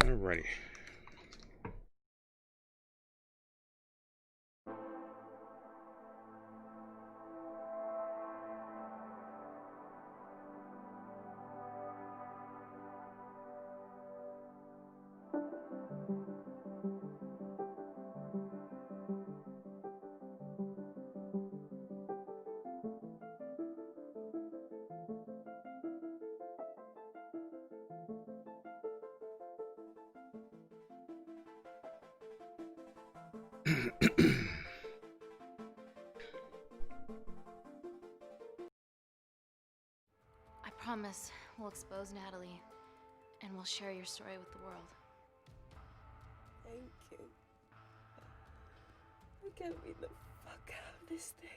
Alrighty. I promise we'll expose Natalie, and we'll share your story with the world. Thank you. Get me the fuck out of this thing.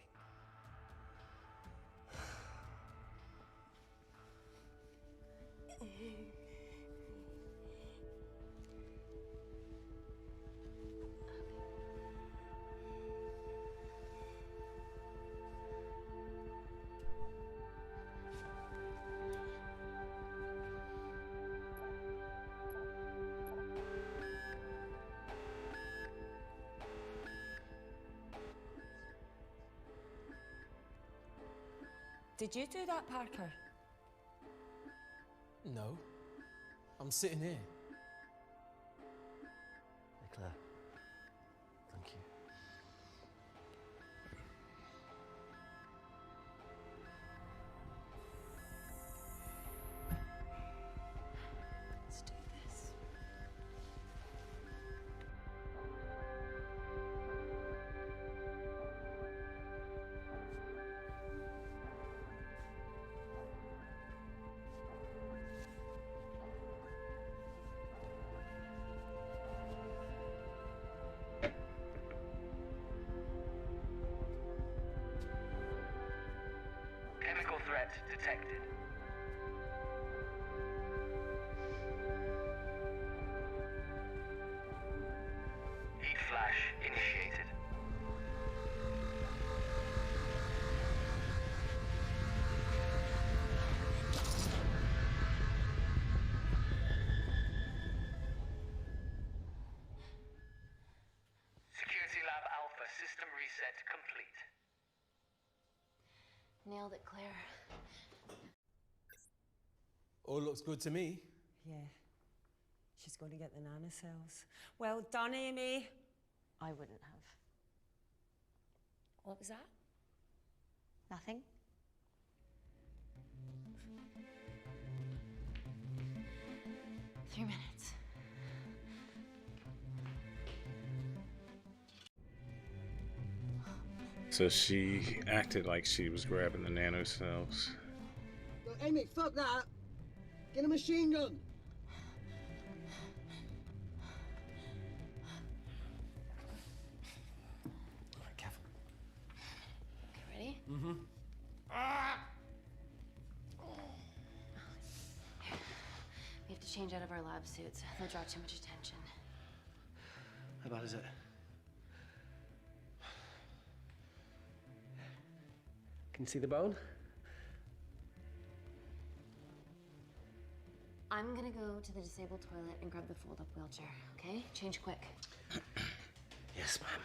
Did you do that, Parker? No. I'm sitting here. Claire, thank you. Let's do this. Chemical threat detected. Heat flash initiated. Security Lab Alpha system reset complete. Nailed it, Claire. All looks good to me. Yeah. She's going to get the nanocells. Well done, Amy. I wouldn't have. What was that? Nothing? Three minutes. So she acted like she was grabbing the nanocells. Yo, Amy, fuck that. Get a machine gun. All right, careful. Okay, ready? Mm-hmm. We have to change out of our lab suits. They'll draw too much attention. How bad is it? Can you see the bone? I'm gonna go to the disabled toilet and grab the fold-up wheelchair, okay? Change quick. Yes, ma'am.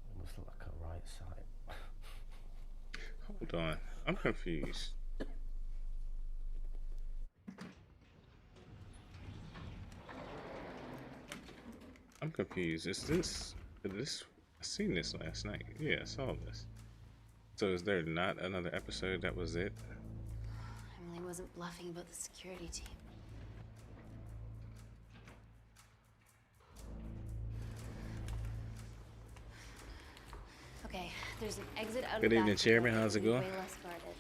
It must look like a right side. Hold on, I'm confused. I'm confused. Is this? I seen this last night. Yeah, I saw this. So is there not another episode that was it? Emily wasn't bluffing about the security team. Okay, there's an exit out of the Good evening, back Chairman. door. How's it Way going? less guarded.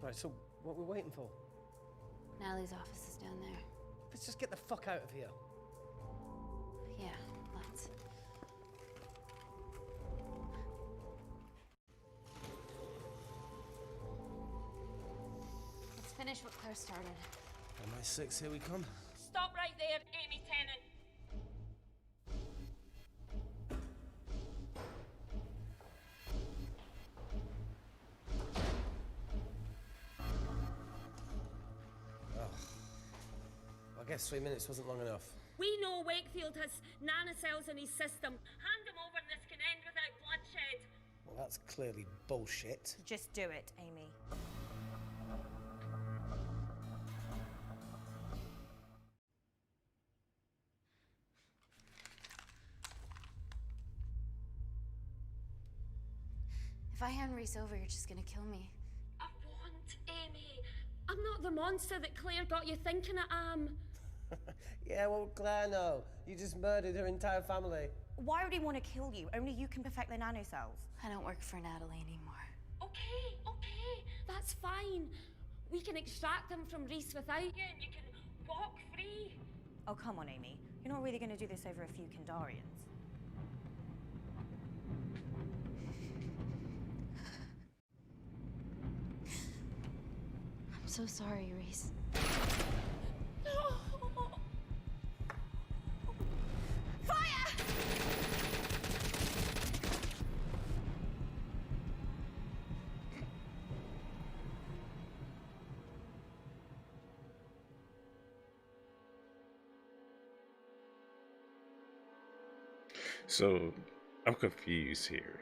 Right, so what are we waiting for? Natalie's office is down there. Let's just get the fuck out of here. Yeah, let's. Let's finish what Claire started. MI6, here we come. Stop right there, Amy Tennant. I guess 3 minutes wasn't long enough. We know Wakefield has nanocells in his system. Hand him over and this can end without bloodshed. Well, that's clearly bullshit. Just do it, Amy. If I hand Reese over, you're just gonna kill me. I won't, Amy. I'm not the monster that Claire got you thinking I am. Yeah, well, Claire, no. You just murdered her entire family. Why would he want to kill you? Only you can perfect the nanocells. I don't work for Natalie anymore. Okay, that's fine. We can extract them from Reese without you and you can walk free. Oh, come on, Amy. You're not really going to do this over a few Kandarians. I'm so sorry, Reese. So, I'm confused here.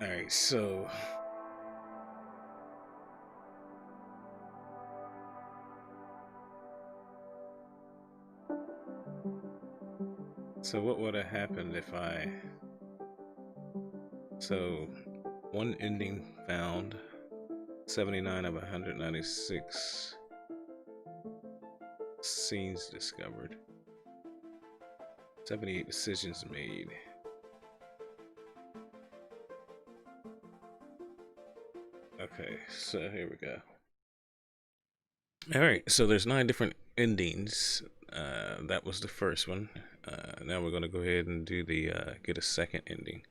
Alright, so... So what would have happened if I... So, one ending found, 79 of 196 scenes discovered, 78 decisions made. Okay, so here we go. All right, so there's 9 different endings. That was the first one. Now we're gonna go ahead and do the get a second ending.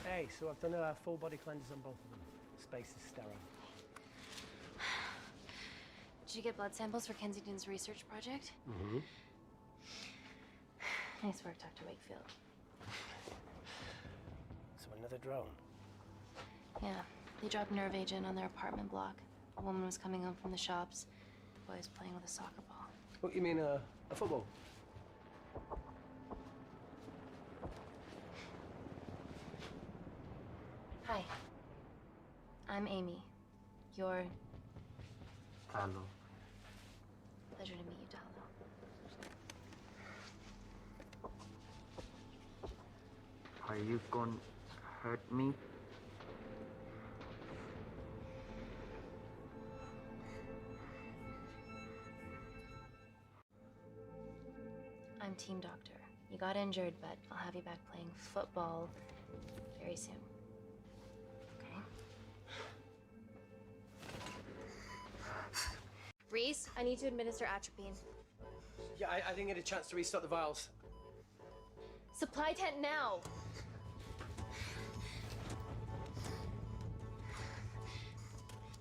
Hey, so I've done a full body cleanse on both of them. Space is sterile. Did you get blood samples for Kensington's research project? Mm-hmm. Nice work, Dr. Wakefield. So another drone. Yeah, they dropped nerve agent on their apartment block. A woman was coming home from the shops. The boy was playing with a soccer ball. What, you mean a football? Hi. I'm Amy. You're... Hello. Pleasure to meet you, Talo. Are you gonna hurt me? I'm team doctor. You got injured, but I'll have you back playing football very soon. Okay? Reese, I need to administer atropine. Yeah, I didn't get a chance to restock the vials. Supply tent now!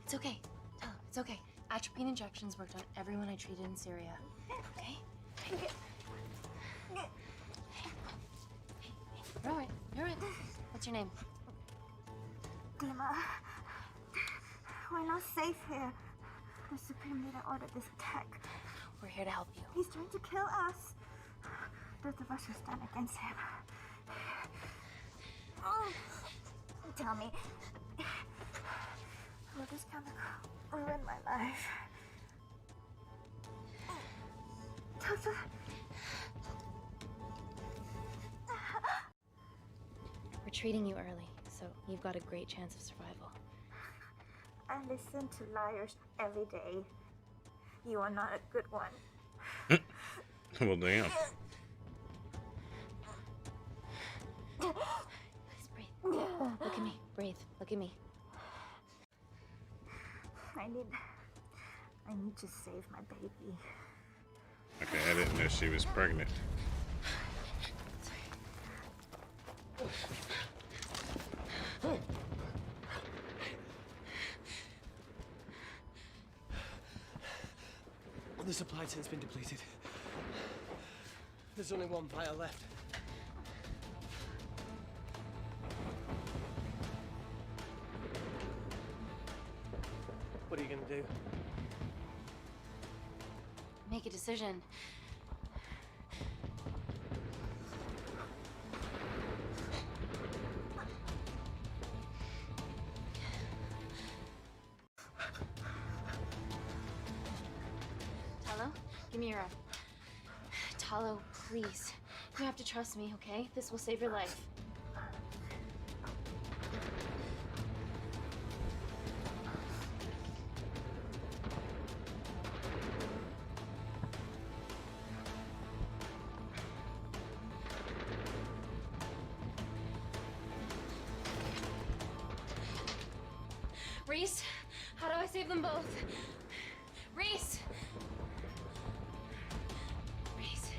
It's okay. Tell him, it's okay. Atropine injections worked on everyone I treated in Syria. Okay? You're alright. You're alright. What's your name? Dima, we're not safe here. The Supreme Leader ordered this attack. We're here to help you. He's trying to kill us. Those of us who stand against him. Oh, tell me, will this chemical ruin my life? Doctor. We're treating you early, so you've got a great chance of survival. I listen to liars every day. You are not a good one. Well, damn. Please breathe. Look at me. Breathe. Look at me. I need to save my baby. Okay, I didn't know she was pregnant. The supply chain's been depleted. There's only one vial left. What are you gonna do? Make a decision. Talo, give me your arm. Talo, please. You have to trust me, okay? This will save your life. Reese, how do I save them both? Reese! Reese.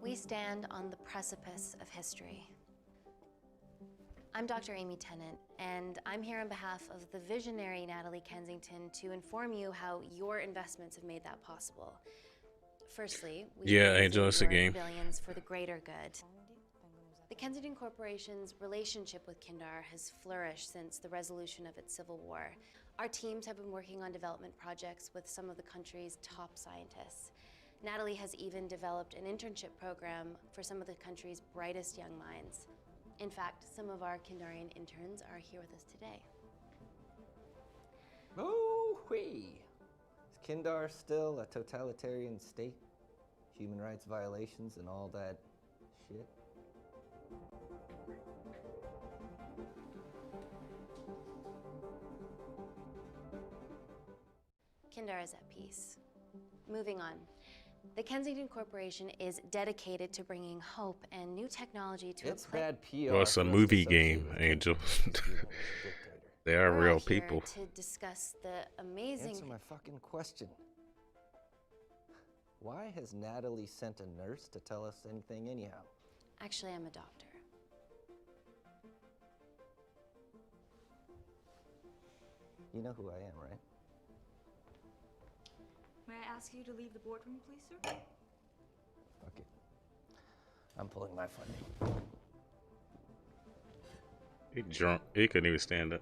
We stand on the precipice of history. I'm Dr. Amy Tennant, and I'm here on behalf of the visionary Natalie Kensington to inform you how your investments have made that possible. Firstly, we Angel, it's a game. Billions for the greater good. The Kensington Corporation's relationship with Kindar has flourished since the resolution of its civil war. Our teams have been working on development projects with some of the country's top scientists. Natalie has even developed an internship program for some of the country's brightest young minds. In fact, some of our Kindarian interns are here with us today. Oh-wee! Is Kindar still a totalitarian state? Human rights violations and all that shit? Kindar is at peace. Moving on. The Kensington Corporation is dedicated to bringing hope and new technology to It's a place. bad PR. Well, it's a for us to movie associate game, with Angel. dictator. They are We're real all here people. to discuss the amazing. Answer my fucking question. Why has Natalie sent a nurse to tell us anything anyhow? Actually, I'm a doctor. You know who I am, right? May I ask you to leave the boardroom, please, sir? Okay. I'm pulling my funding. He drunk. He couldn't even stand up.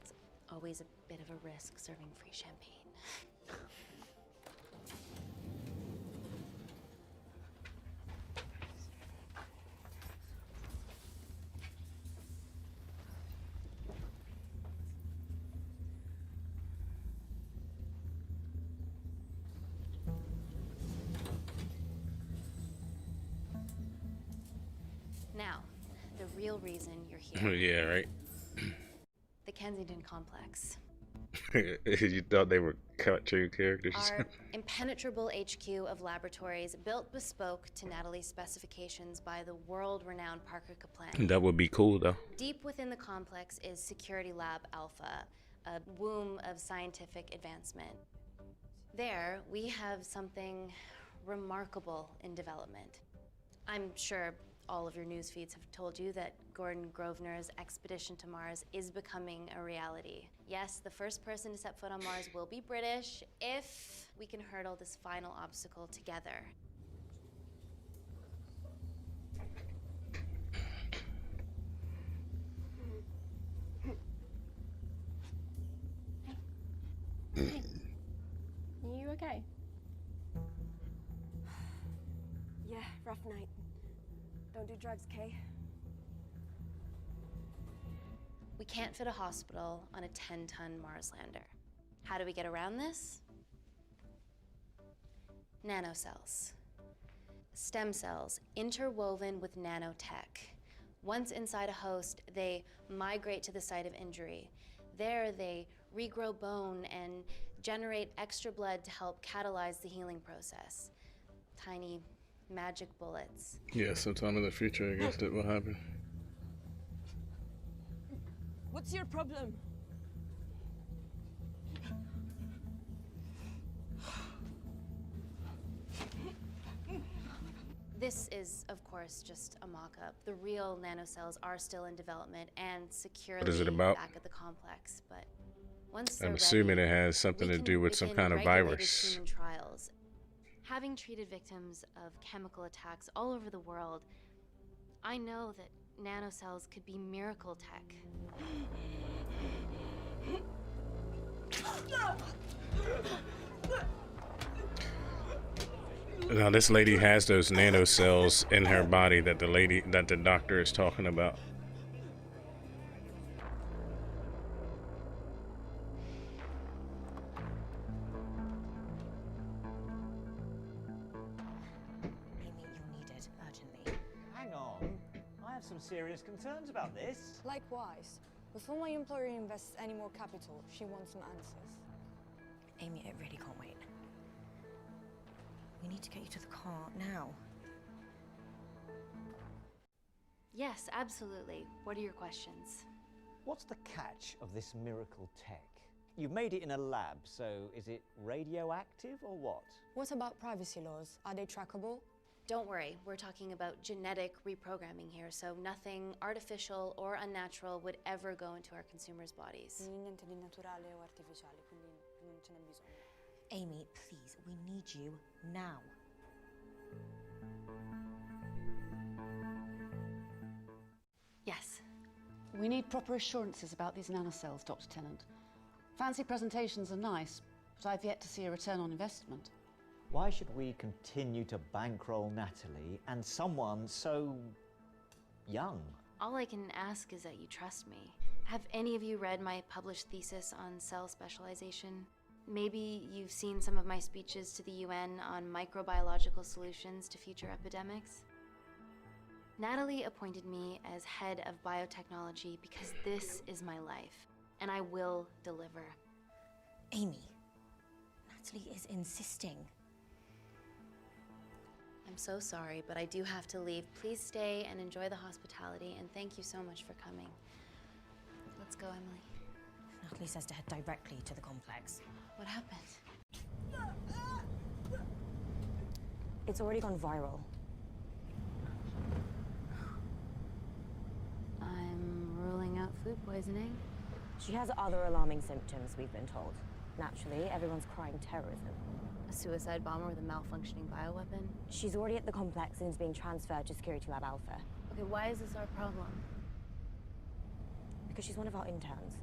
It's always a bit of a risk serving free champagne. Now, the real reason you're here. Yeah, right. The Kensington Complex. You thought they were cartoon characters. Our impenetrable HQ of laboratories built bespoke to Natalie's specifications by the world-renowned Parker Kaplan. That would be cool, though. Deep within the complex is Security Lab Alpha, a womb of scientific advancement. There, we have something remarkable in development. I'm sure all of your news feeds have told you that Gordon Grosvenor's expedition to Mars is becoming a reality. Yes, the first person to set foot on Mars will be British if we can hurdle this final obstacle together. Hey. You okay? Yeah, rough night. Don't do drugs, Kay? We can't fit a hospital on a 10-ton Mars lander. How do we get around this? Nanocells. Stem cells interwoven with nanotech. Once inside a host, they migrate to the site of injury. There, they regrow bone and generate extra blood to help catalyze the healing process. Tiny magic bullets. Yeah, sometime in the future, I guess that will happen. What's your problem? This is, of course, just a mock-up. The real nanocells are still in development and securely What is it about? back at the complex, but once I'm they're assuming ready, it has something we to can do with some begin kind of regulated virus. human trials. Having treated victims of chemical attacks all over the world, I know that nanocells could be miracle tech. Now this lady has those nanocells in her body that the doctor is talking about. Amy, you're needed urgently. Hang on. I have some serious concerns about this. Likewise. Before my employer invests any more capital, she wants some answers. Amy, it really can't wait. We need to get you to the car now. Yes, absolutely. What are your questions? What's the catch of this miracle tech? You've made it in a lab, so is it radioactive or what? What about privacy laws? Are they trackable? Don't worry, we're talking about genetic reprogramming here, so nothing artificial or unnatural would ever go into our consumers' bodies. Niente di naturale o artificiale, quindi non ce n'è bisogno. Amy, please, we need you now. Yes. We need proper assurances about these nanocells, Dr. Tennant. Fancy presentations are nice, but I've yet to see a return on investment. Why should we continue to bankroll Natalie and someone so young? All I can ask is that you trust me. Have any of you read my published thesis on cell specialization? Maybe you've seen some of my speeches to the UN on microbiological solutions to future epidemics? Natalie appointed me as head of biotechnology because this is my life, and I will deliver. Amy, Natalie is insisting. I'm so sorry, but I do have to leave. Please stay and enjoy the hospitality, and thank you so much for coming. Let's go, Emily. Natalie says to head directly to the complex. What happened? It's already gone viral. I'm ruling out food poisoning. She has other alarming symptoms, we've been told. Naturally, everyone's crying terrorism. A suicide bomber with a malfunctioning bioweapon? She's already at the complex and is being transferred to Security Lab Alpha. Okay, why is this our problem? Because she's one of our interns.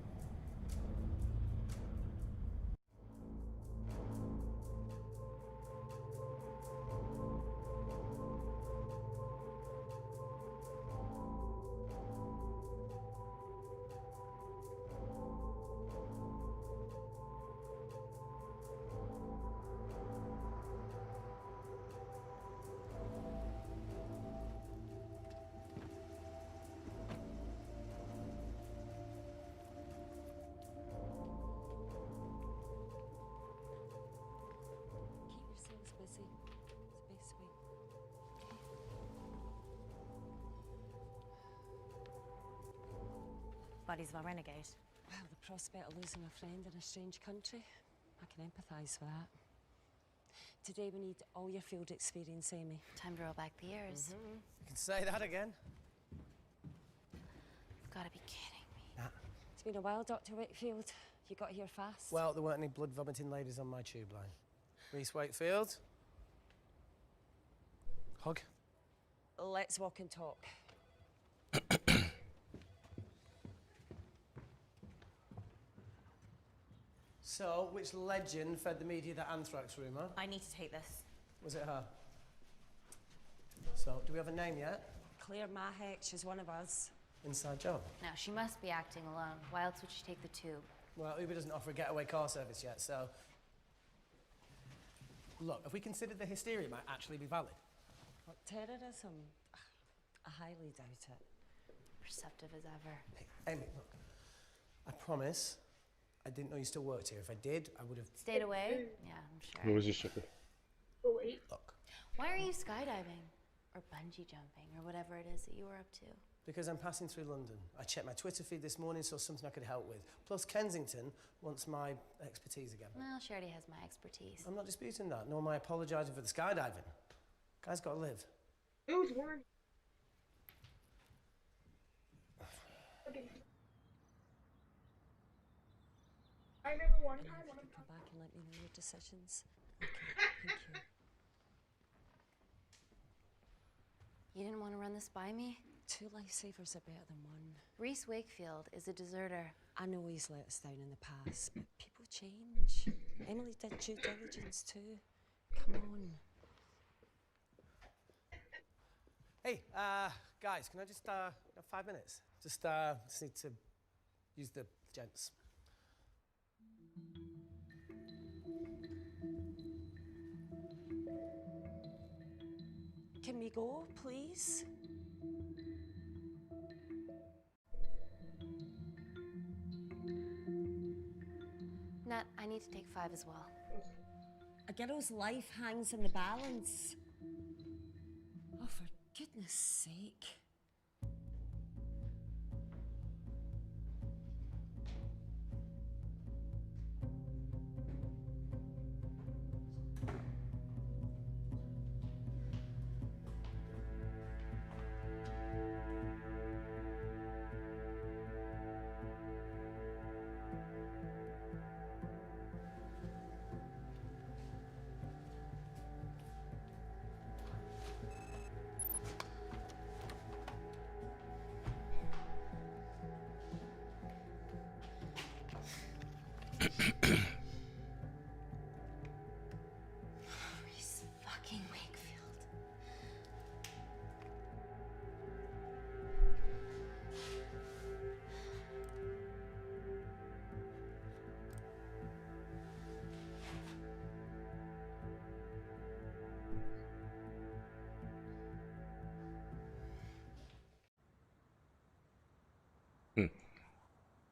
Buddies of a renegade. Well, the prospect of losing a friend in a strange country, I can empathise with that. Today we need all your field experience, Amy. Time to roll back the years. You can say that again. You've got to be kidding me. Nah. It's been a while, Dr. Wakefield. You got here fast. Well, there weren't any blood vomiting ladies on my tube line. Reese Wakefield. Hug. Let's walk and talk. So, which legend fed the media that anthrax rumour? I need to take this. Was it her? So, do we have a name yet? Claire Mahek, she's one of us. Inside job. Now, she must be acting alone. Why else would she take the tube? Well, Uber doesn't offer a getaway car service yet, so... Look, if we consider the hysteria might actually be valid. What, terrorism? I highly doubt it. Perceptive as ever. Hey, Amy, look. I promise I didn't know you still worked here. If I did, I would have... Stayed away? Yeah, I'm sure. What was your sugar? Look. Why are you skydiving? or bungee jumping or whatever it is that you were up to? Because I'm passing through London. I checked my Twitter feed this morning, saw something I could help with. Plus, Kensington wants my expertise again. Well, she already has my expertise. I'm not disputing that, nor am I apologising for the skydiving. Guy's got to live. It was warm. Okay. I remember one time when Come back and let me know your decisions. Okay, thank you. You didn't want to run this by me? 2 lifesavers are better than 1. Reese Wakefield is a deserter. I know he's let us down in the past, but people change. Emily did due diligence too. Come on. Hey, guys, can I just, 5 minutes? Just need to use the gents. Can we go, please? Nat, I need to take 5 as well. A girl's life hangs in the balance. Oh, for goodness sake. Reese fucking Wakefield.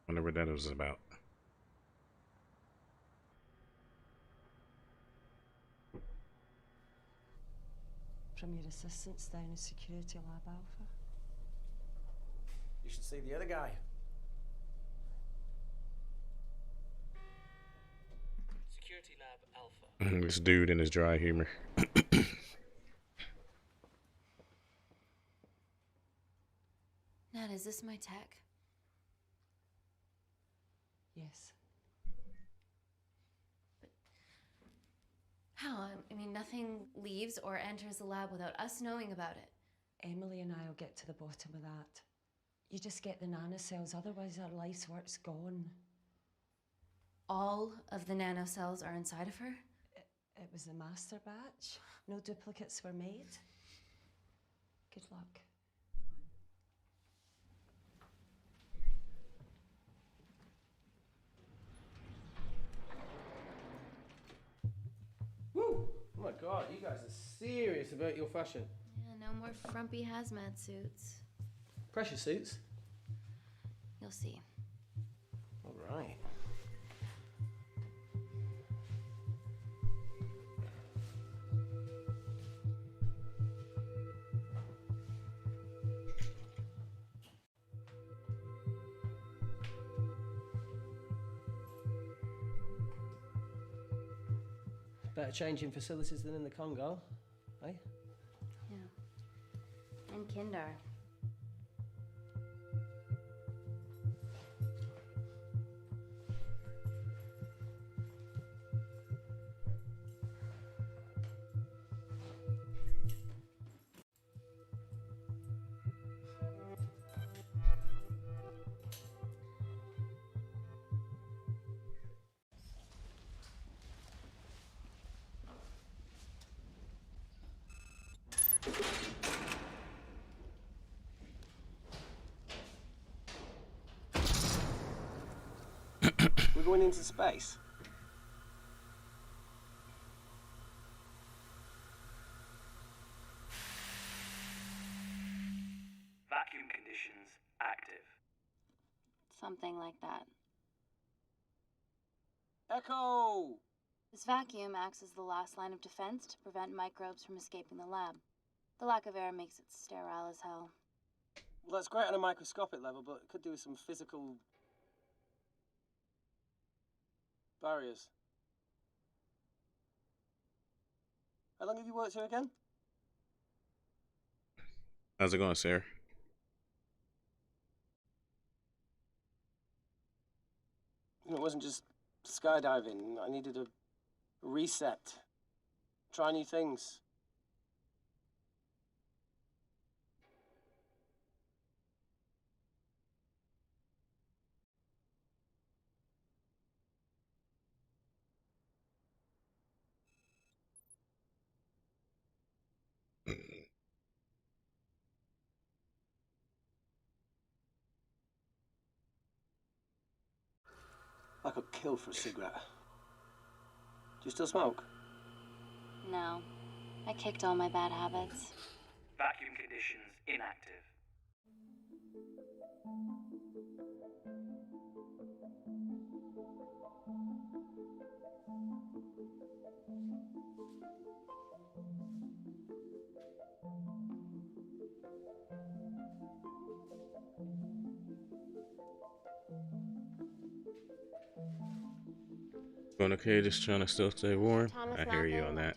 Wonder what that was about. From your assistants down in Security Lab Alpha. You should see the other guy. Security Lab Alpha. This dude and his dry humor. Nat, is this my tech? Yes. How? I mean, nothing leaves or enters the lab without us knowing about it. Emily and I will get to the bottom of that. You just get the nanocells, otherwise our life's work's gone. All of the nanocells are inside of her? It was the master batch. No duplicates were made. Good luck. Woo! Oh my god, you guys are serious about your fashion. Yeah, no more frumpy hazmat suits. Pressure suits? You'll see. All right. Better changing facilities than in the Congo, eh? Yeah. And Kindar. We're going into space. Vacuum conditions active. Something like that. Echo! This vacuum acts as the last line of defense to prevent microbes from escaping the lab. The lack of air makes it sterile as hell. Well, that's great on a microscopic level, but it could do with some physical barriers. How long have you worked here again? How's it going, sir? It wasn't just skydiving. I needed a reset. Try new things. I could kill for a cigarette. Do you still smoke? No. I kicked all my bad habits. Vacuum conditions inactive. Going okay, just trying to still stay warm. Thomas I hear you on Malcolm, that.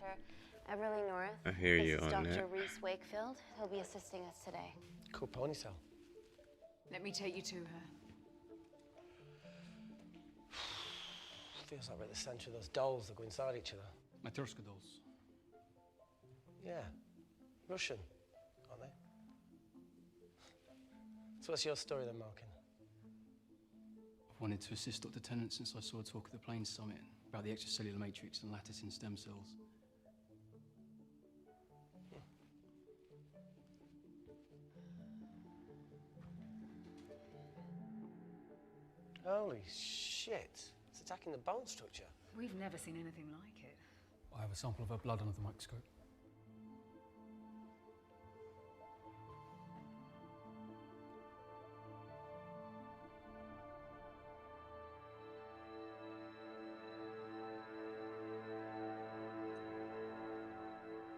Dr. Everly North. I hear you This is on Dr. that. Reese Wakefield. He'll be assisting us today. Cool ponytail. Let me take you to her. Feels like we're at the centre of those dolls that go inside each other. Matryoshka dolls. Yeah. Russian, aren't they? So what's your story then, Malkin? I've wanted to assist Dr. Tennant since I saw a talk at the Plains Summit about the extracellular matrix and lattice in stem cells. Holy shit. It's attacking the bone structure. We've never seen anything like it. I have a sample of her blood under the microscope.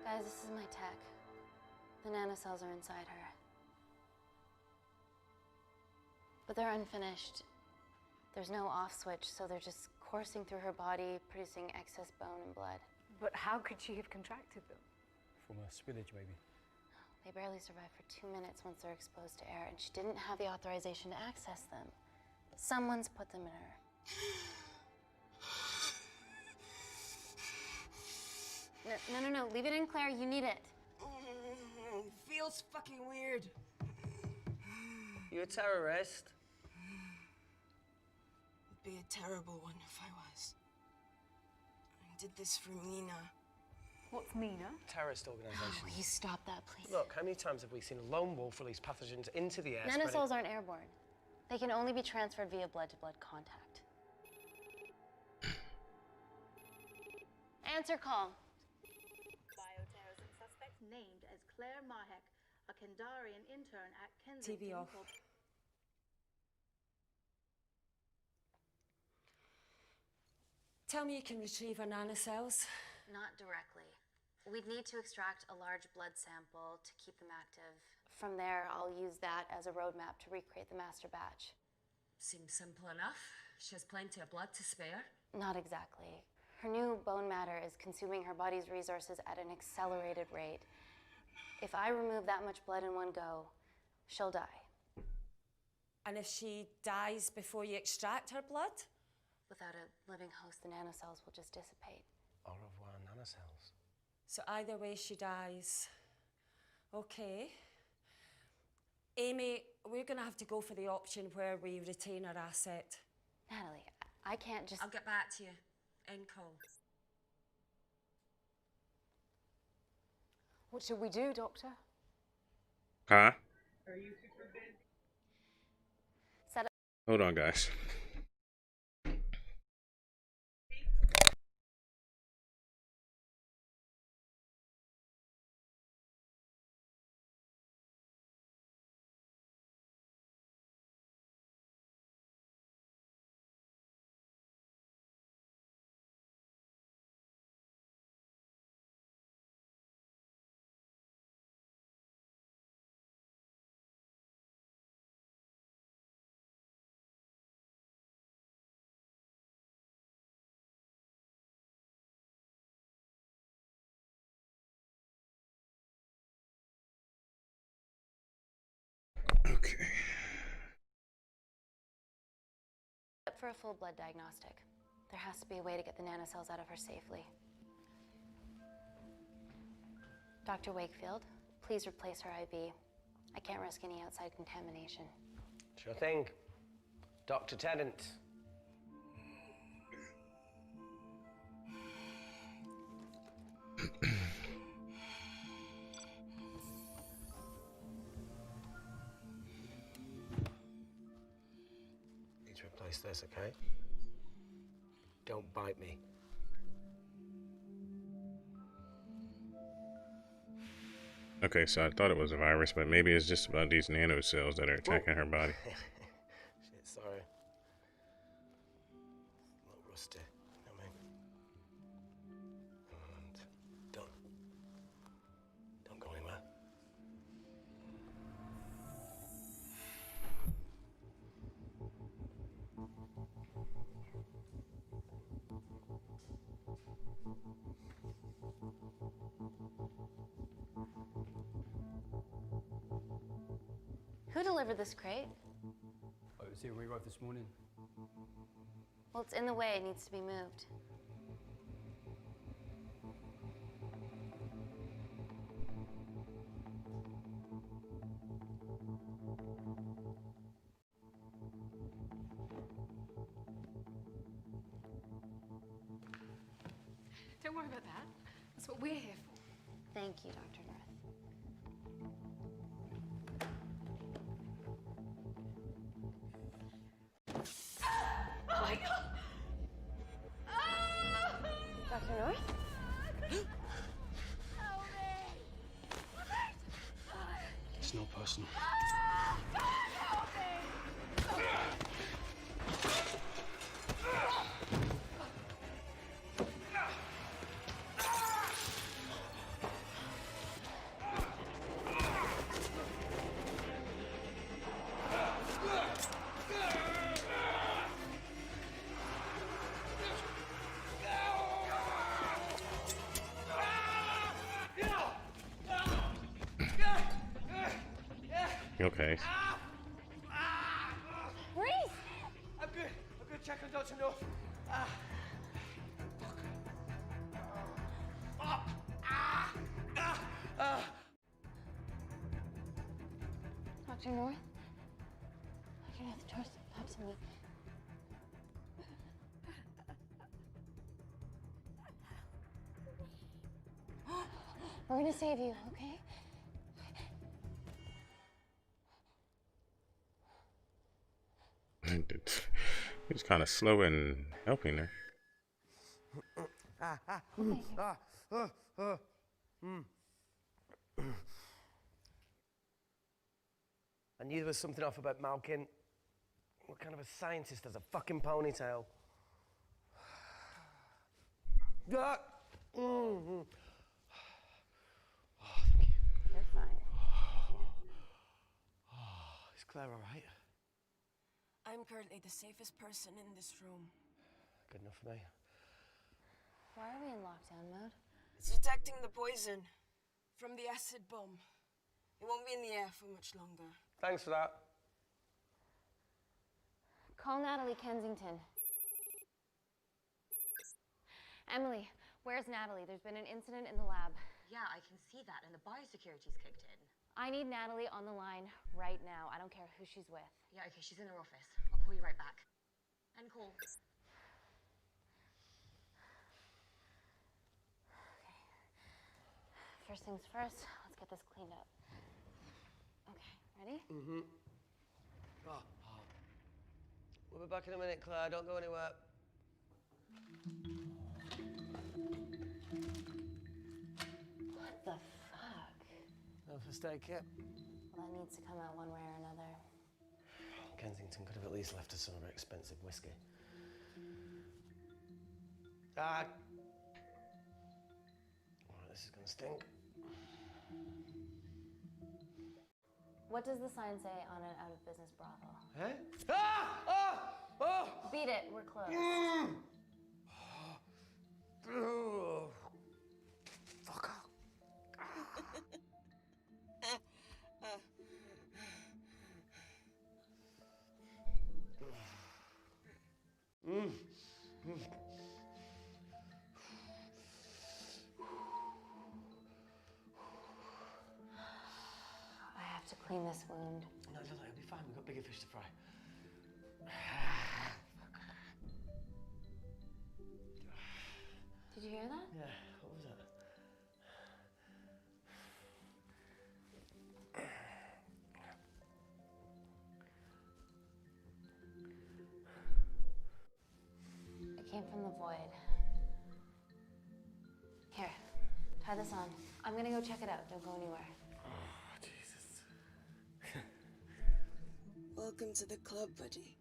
Guys, this is my tech. The nanocells are inside her. But they're unfinished. There's no off switch, so they're just coursing through her body, producing excess bone and blood. But how could she have contracted them? From a spillage, maybe. They barely survive for 2 minutes once they're exposed to air, and she didn't have the authorization to access them. Someone's put them in her. No, leave it in, Claire. You need it. Feels fucking weird. You a terrorist? It'd be a terrible one if I was. I did this for Mina. What's Mina? Terrorist organisation. Oh, will you stop that, please? Look, how many times have we seen a lone wolf release pathogens into the air? Nanocells aren't airborne. They can only be transferred via blood-to-blood contact. Answer call. Bioterrorism suspect named as Claire Mahek, a Kandarian intern at Kensington. TV off. Tell me you can retrieve her nanocells. Not directly. We'd need to extract a large blood sample to keep them active. From there, I'll use that as a roadmap to recreate the master batch. Seems simple enough. She has plenty of blood to spare. Not exactly. Her new bone matter is consuming her body's resources at an accelerated rate. If I remove that much blood in one go, she'll die. And if she dies before you extract her blood? Without a living host, the nanocells will just dissipate. Au revoir, nanocells. So either way, she dies. Okay. Amy, we're gonna have to go for the option where we retain our asset. Natalie, I can't just... I'll get back to you. End call. What should we do, Doctor? Huh? Are you super big? Hold on, guys. Okay. Up for a full blood diagnostic. There has to be a way to get the nanocells out of her safely. Dr. Wakefield, please replace her IV. I can't risk any outside contamination. Sure thing. Dr. Tennant. Need to replace this, okay? Don't bite me. Okay, so I thought it was a virus, but maybe it's just about these nanocells that are attacking her body. Shit, sorry. A little rusty, you know what I mean? And don't go anywhere. Who delivered this crate? Oh, it was here when we arrived this morning. Well, it's in the way. It needs to be moved. Don't worry about that. That's what we're here for. Thank you, Dr. North. Oh my God! Dr. North? It's not personal. Okay. Reese! I'm good. Check on Dr. North. Dr. North? Dr. North, talk to me. We're gonna save you, okay? He's kind of slow in helping her. I knew there was something off about Malkin. What kind of a scientist has a fucking ponytail? Ah! Oh, thank you. You're fine. Is Claire all right? I'm currently the safest person in this room. Good enough for me. Why are we in lockdown mode? It's detecting the poison from the acid bomb. It won't be in the air for much longer. Thanks for that. Call Natalie Kensington. Emily, where's Natalie? There's been an incident in the lab. Yeah, I can see that, and the biosecurity's kicked in. I need Natalie on the line right now. I don't care who she's with. Yeah, okay, she's in her office. I'll call you right back. End call. Okay. First things first, let's get this cleaned up. Okay, ready? Mm-hmm. We'll be back in a minute, Claire. Don't go anywhere. What the fuck? No first aid kit. Well, that needs to come out one way or another. Kensington could have at least left us some of her expensive whiskey. Alright, this is gonna stink. What does the sign say on an out-of-business brothel? Eh? Ah! Oh! Oh! Beat it, we're closed. Oh. Fuck off. I have to clean this wound. No, it'll be fine. We've got bigger fish to fry. Did you hear that? Yeah, what was that? It came from the void. Here, try this on. I'm gonna go check it out. Don't go anywhere. Oh, Jesus. Welcome to the club, buddy.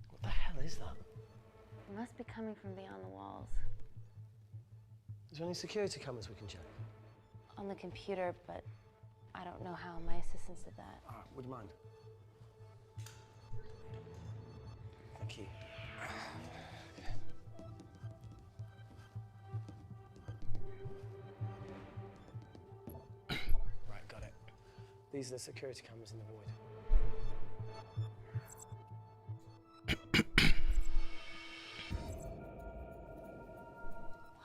What the hell is that? It must be coming from beyond the walls. Is there any security cameras we can check? On the computer, but I don't know how. My assistants did that. All right, would you mind? Thank you. Right, got it. These are the security cameras in the void.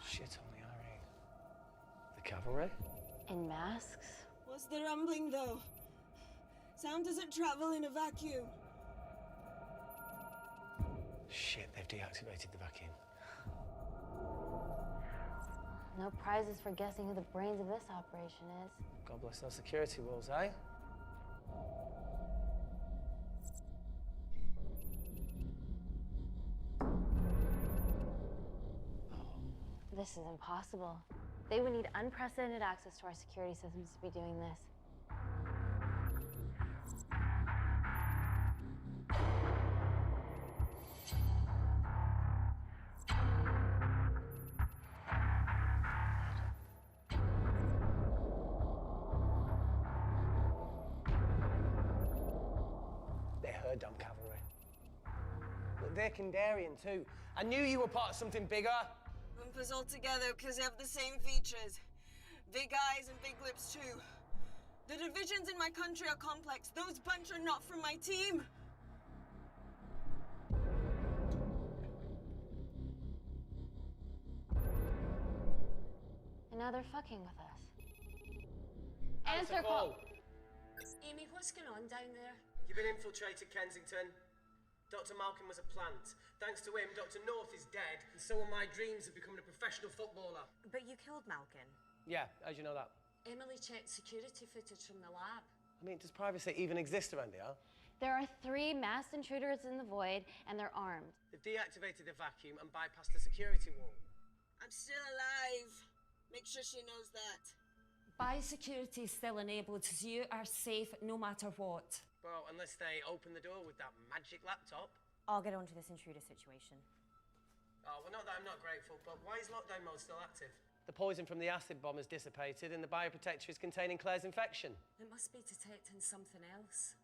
Shit on the IRA. The cavalry? In masks? What's the rumbling, though? Sound doesn't travel in a vacuum. Shit, they've deactivated the vacuum. No prizes for guessing who the brains of this operation is. God bless those security walls, eh? This is impossible. They would need unprecedented access to our security systems to be doing this. They're her dumb cavalry. Look, they're Kandarian too. I knew you were part of something bigger. Lump us all together because they have the same features. Big eyes and big lips, too. The divisions in my country are complex. Those bunch are not from my team. And now they're fucking with us. Answer call. Amy, what's going on down there? You've been infiltrated, Kensington. Dr. Malcolm was a plant. Thanks to him, Dr. North is dead, and so are my dreams of becoming a professional footballer. But you killed Malkin. Yeah, how'd you know that? Emily checked security footage from the lab. I mean, does privacy even exist around here? There are 3 masked intruders in the void, and they're armed. They've deactivated the vacuum and bypassed the security wall. I'm still alive. Make sure she knows that. Biosecurity is still enabled, so you are safe no matter what. Well, unless they open the door with that magic laptop. I'll get onto this intruder situation. Oh, well, not that I'm not grateful, but why is lockdown mode still active? The poison from the acid bomb has dissipated and the bioprotector is containing Claire's infection. It must be detecting something else.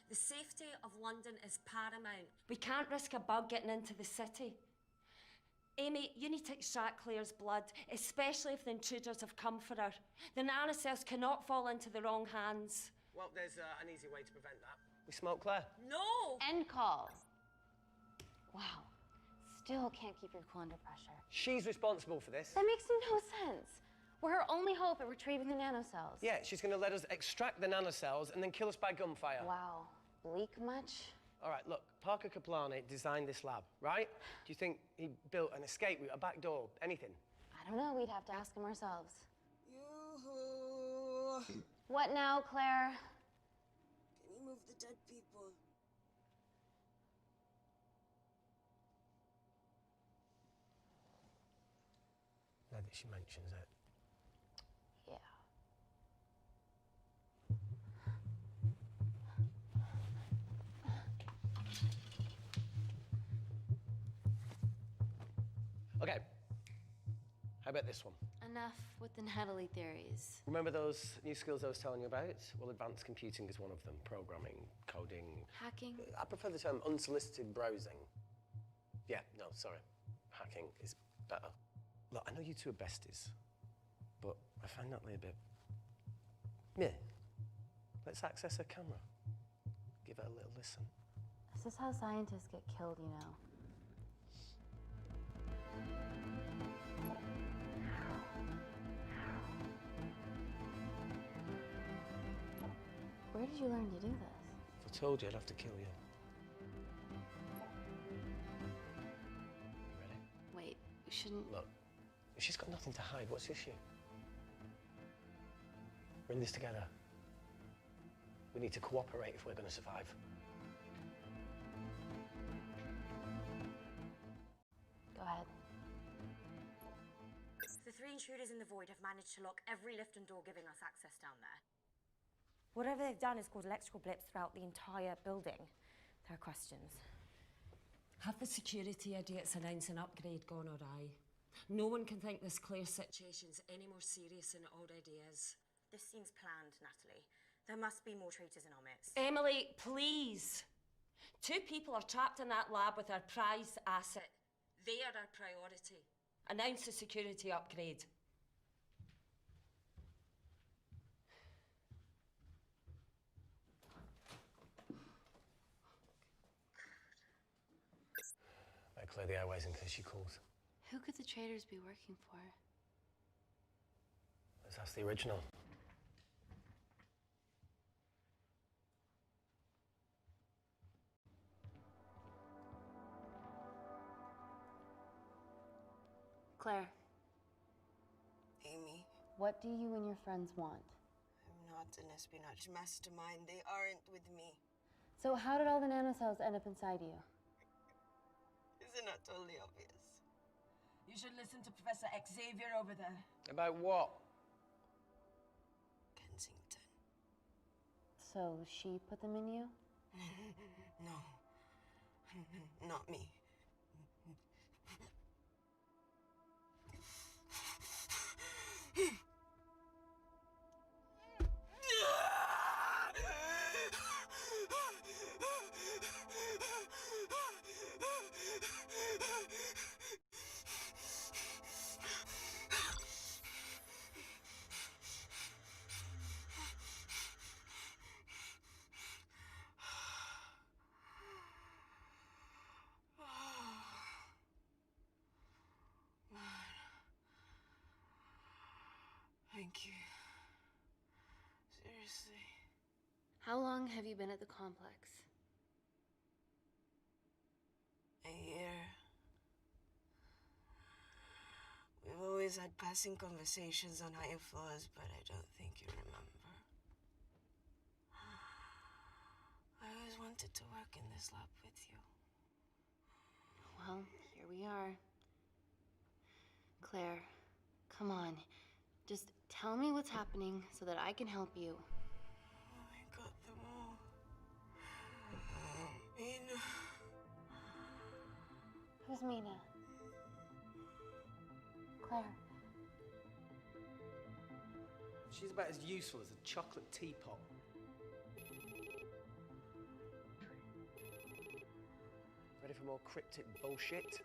The safety of London is paramount. We can't risk a bug getting into the city. Amy, you need to extract Claire's blood, especially if the intruders have come for her. The nanocells cannot fall into the wrong hands. Well, there's an easy way to prevent that. We smoke Claire. No! End call. Wow. Still can't keep your cool under pressure. She's responsible for this. That makes no sense. We're her only hope at retrieving the nanocells. Yeah, she's going to let us extract the nanocells and then kill us by gunfire. Wow. Bleak much? All right, look, Parker Kaplani designed this lab, right? Do you think he built an escape route, a back door, anything? I don't know. We'd have to ask him ourselves. Yoo-hoo. What now, Claire? Can you move the dead people? Now that she mentions it. Yeah. Okay. How about this one? Enough with the Natalie theories. Remember those new skills I was telling you about? Well, advanced computing is one of them. Programming, coding. Hacking? I prefer the term unsolicited browsing. Yeah, no, sorry. Hacking is better. Look, I know you two are besties, but I find Natalie a bit... meh. Let's access her camera. Give her a little listen. This is how scientists get killed, you know. Where did you learn to do this? If I told you, I'd have to kill you. Ready? Wait, we shouldn't... Look, she's got nothing to hide. What's the issue? We're in this together. We need to cooperate if we're going to survive. Go ahead. The 3 intruders in the void have managed to lock every lift and door giving us access down there. Whatever they've done is caused electrical blips throughout the entire building. There are questions. Have the security idiots announced an upgrade gone awry? No one can think this Claire situation's any more serious than it already is. This seems planned, Natalie. There must be more traitors in our midst. Emily, please! 2 people are trapped in that lab with our prized asset. They are our priority. Announce a security upgrade. I clear the airways in case she calls. Who could the traitors be working for? Let's ask the original. Claire, Amy, what do you and your friends want? I'm not an espionage mastermind. They aren't with me. So how did all the nanocells end up inside you? Isn't that totally obvious? You should listen to Professor Xavier over there. About what? Kensington. So she put them in you? No. Not me. Thank you. Seriously. How long have you been at the complex? A year. We've always had passing conversations on higher floors, but I don't think you remember. I always wanted to work in this lab with you. Well, here we are. Claire, come on. Just tell me what's happening so that I can help you. I got them all. Mina. Who's Mina? Claire. She's about as useful as a chocolate teapot. Ready for more cryptic bullshit?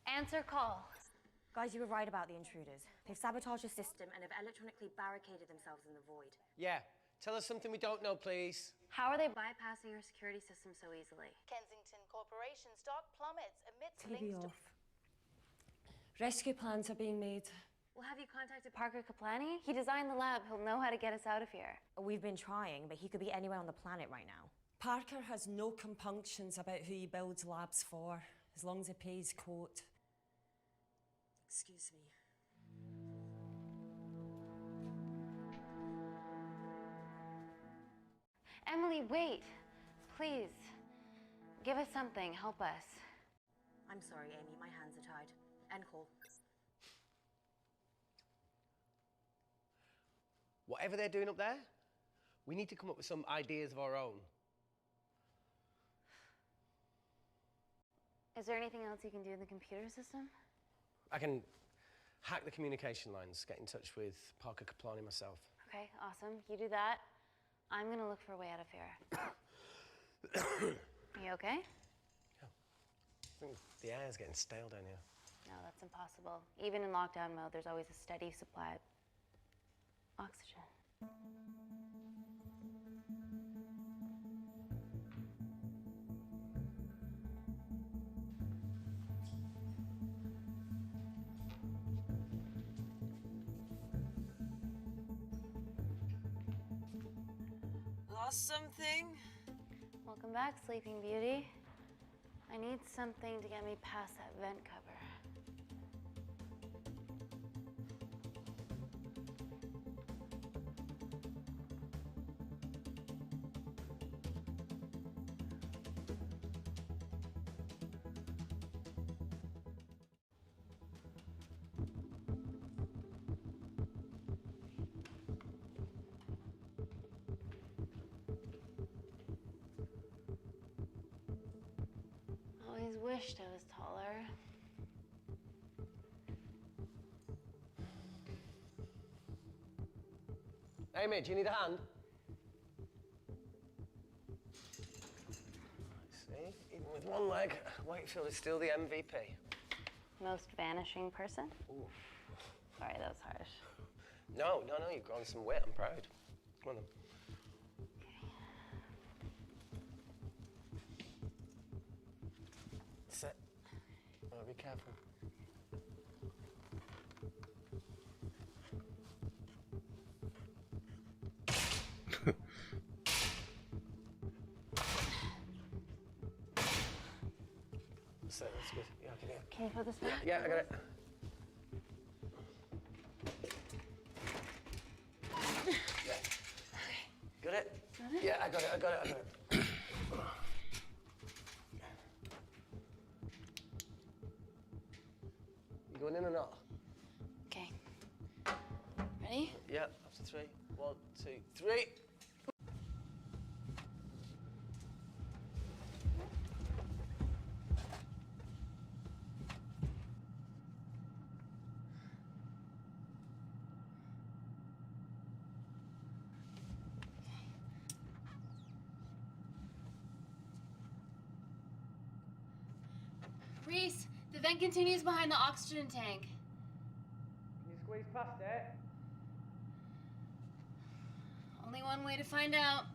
Answer call. Guys, you were right about the intruders. They've sabotaged the system and have electronically barricaded themselves in the void. Yeah. Tell us something we don't know, please. How are they bypassing your security system so easily? Kensington Corporation stock plummets amidst TV links off. Rescue plans are being made. Well, have you contacted Parker Kaplani? He designed the lab. He'll know how to get us out of here. We've been trying, but he could be anywhere on the planet right now. Parker has no compunctions about who he builds labs for, as long as he pays quote. Excuse me. Emily, wait. Please. Give us something. Help us. I'm sorry, Amy. My hands are tied. End call. Whatever they're doing up there, we need to come up with some ideas of our own. Is there anything else you can do in the computer system? I can hack the communication lines, get in touch with Parker Kaplani myself. Okay, awesome. You do that. I'm gonna look for a way out of here. You okay? I think the air's getting stale down here. No, that's impossible. Even in lockdown mode, there's always a steady supply of oxygen. Lost something? Welcome back, Sleeping Beauty. I need something to get me past that vent cover. Always wished I was taller. Amy, do you need a hand? See, even with one leg, Wakefield is still the MVP. Most vanishing person? Ooh. Sorry, that was harsh. No, you've grown some weight, I'm proud. Come on then. Sit. Oh, be careful. So that's good. Yeah, I can do it. Can you put this back? Yeah, I got it. Yeah. Got it? Yeah, I got it. You going in or not? Okay. Ready? Yeah, after 3. 1, 2, 3. Reese, the vent continues behind the oxygen tank. Can you squeeze past it? Only one way to find out.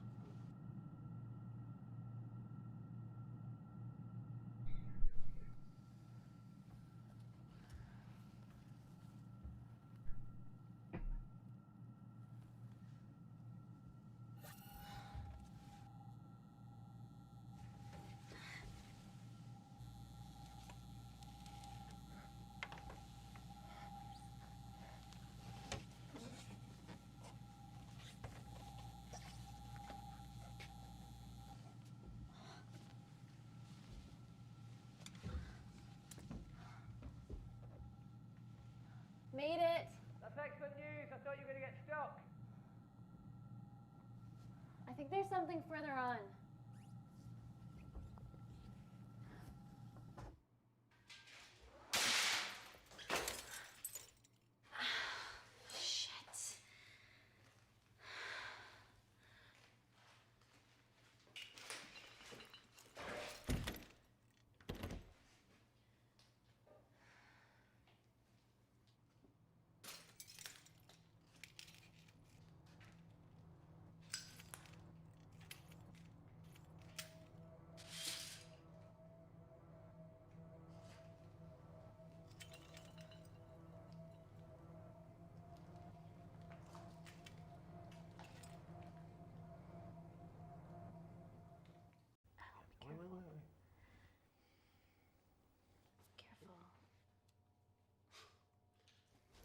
Made it. That's excellent news. I thought you were going to get stuck. I think there's something further on. Shit.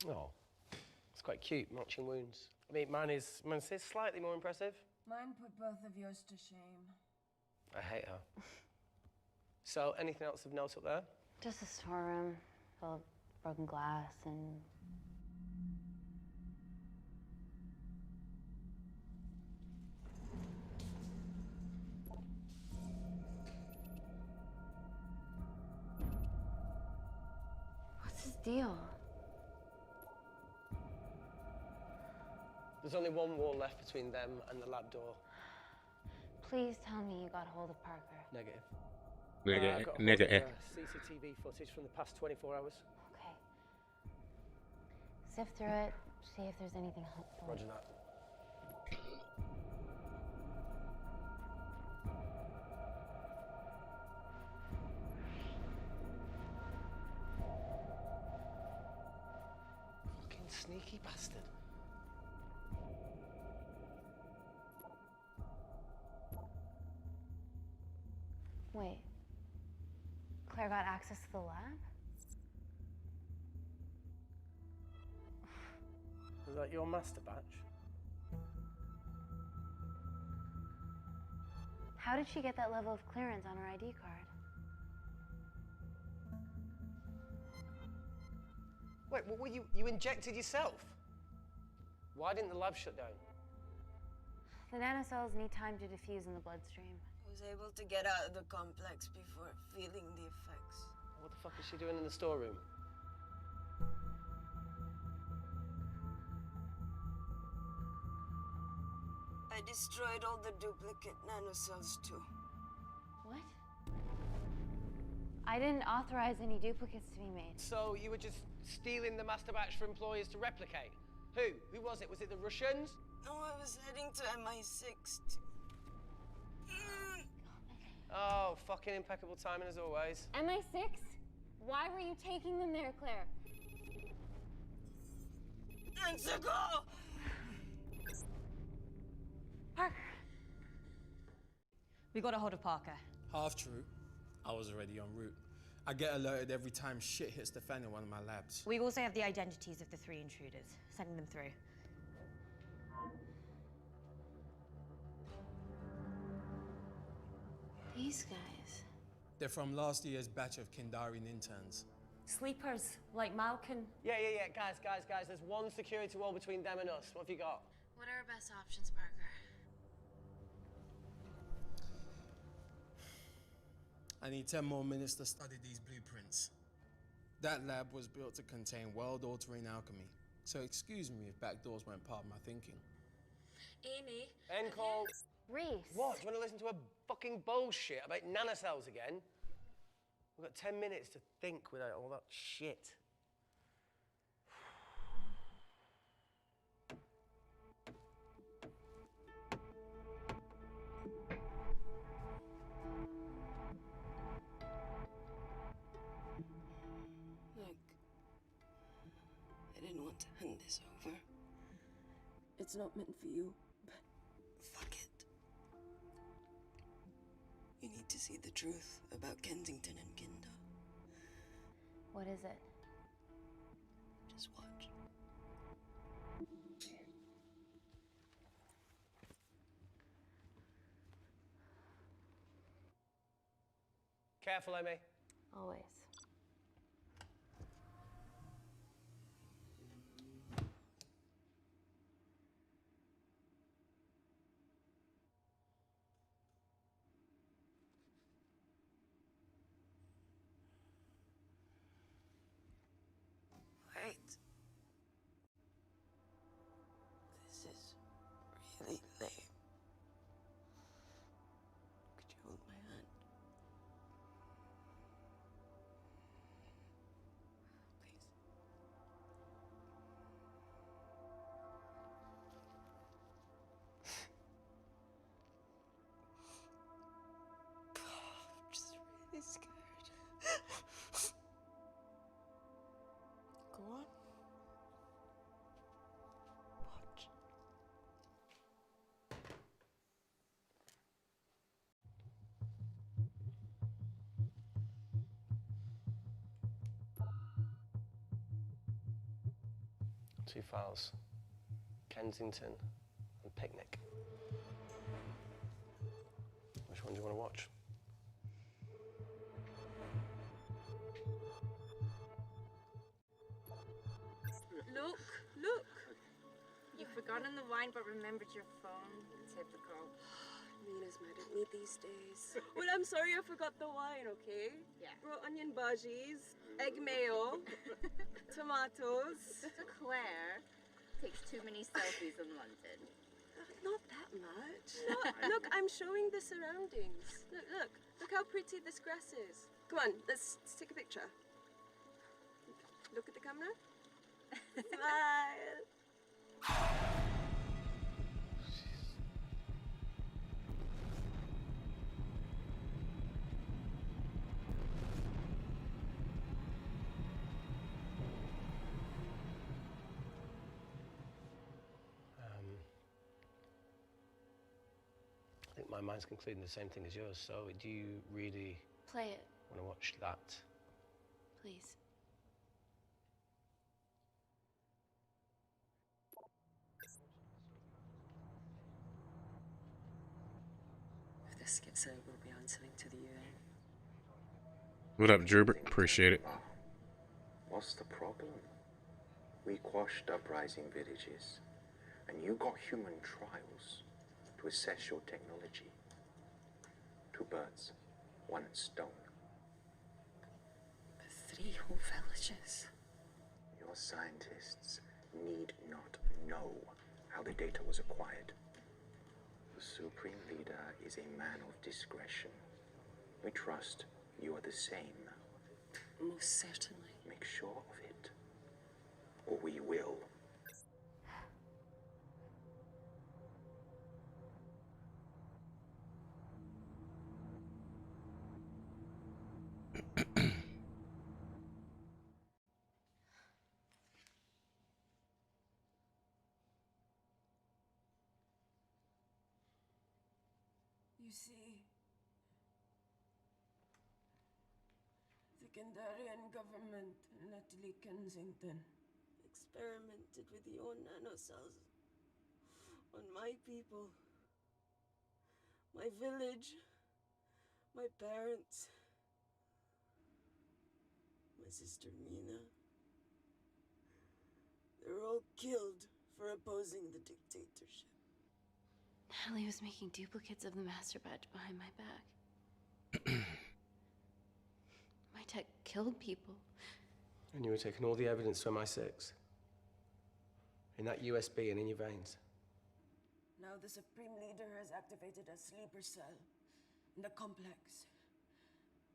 Oh, it's quite cute, matching wounds. I mean, mine's slightly more impressive. Mine put both of yours to shame. I hate her. So, anything else of note up there? Just a storeroom full of broken glass and... What's this? deal? There's only one wall left between them and the lab door. Please tell me you got hold of Parker. Negative. Nigga, I got nigga, hold of CCTV footage from the past 24 hours. Okay. Sift through it, see if there's anything helpful. Roger that. Fucking sneaky bastard. Wait. Claire got access to the lab? Was that your master batch? How did she get that level of clearance on her ID card? Wait, what were you injected yourself? Why didn't the lab shut down? The nanocells need time to diffuse in the bloodstream. I was able to get out of the complex before feeling the effects. What the fuck is she doing in the storeroom? I destroyed all the duplicate nanocells too. What? I didn't authorize any duplicates to be made. So you were just stealing the master batch for employers to replicate? Who? Who was it? Was it the Russians? No, I was heading to MI6 Oh, fucking impeccable timing as always. MI6? Why were you taking them there, Claire? Let's go! Parker. We got a hold of Parker. Half true. I was already en route. I get alerted every time shit hits the fan in one of my labs. We also have the identities of the 3 intruders. Sending them through. These guys. They're from last year's batch of Kindarian interns. Sleepers, like Malkin. Yeah. Guys. There's one security wall between them and us. What have you got? What are our best options, Parker? I need 10 more minutes to study these blueprints. That lab was built to contain world-altering alchemy. So excuse me if backdoors weren't part of my thinking. Amy. End call. Reese. What? Do you want to listen to a fucking bullshit about nanocells again? We've got 10 minutes to think without all that shit. Look, I didn't want to hand this over. It's not meant for you, but fuck it. You need to see the truth about Kensington and Kinder. What is it? Just watch. Careful, Amy. Always. Wait. This is really lame. Could you hold my hand? Please. I'm just really scared. Go on. Watch. Two files. Kensington and Picnic. Which one do you want to watch? Look! You've forgotten the wine but remembered your phone. Typical. Mina's mad at me these days. Well, I'm sorry I forgot the wine, okay? Yeah. Raw onion bhajis, egg mayo. tomatoes. Claire takes too many selfies in London. Not that much. Look, I'm showing the surroundings. Look how pretty this grass is. Come on, let's take a picture. Look at the camera. Smile. I think my mind's concluding the same thing as yours, so do you really Play it, want to watch that? please. If this gets out, we'll be answering to the UN. What up, Gerbert? Appreciate it. What's the problem? We quashed uprising villages, and you got human trials to assess your technology. 2 birds, 1 stone. 3 whole villages. Your scientists need not know how the data was acquired. The Supreme Leader is a man of discretion. We trust you are the same. Most certainly. Make sure of it, or we will. You see, the Kandarian government, Natalie Kensington, experimented with your nanocells on my people, my village, my parents, my sister Mina. They were all killed for opposing the dictatorship. Natalie was making duplicates of the master badge behind my back. My tech killed people. And you were taking all the evidence to MI6? In that USB and in your veins? Now the Supreme Leader has activated a sleeper cell in the complex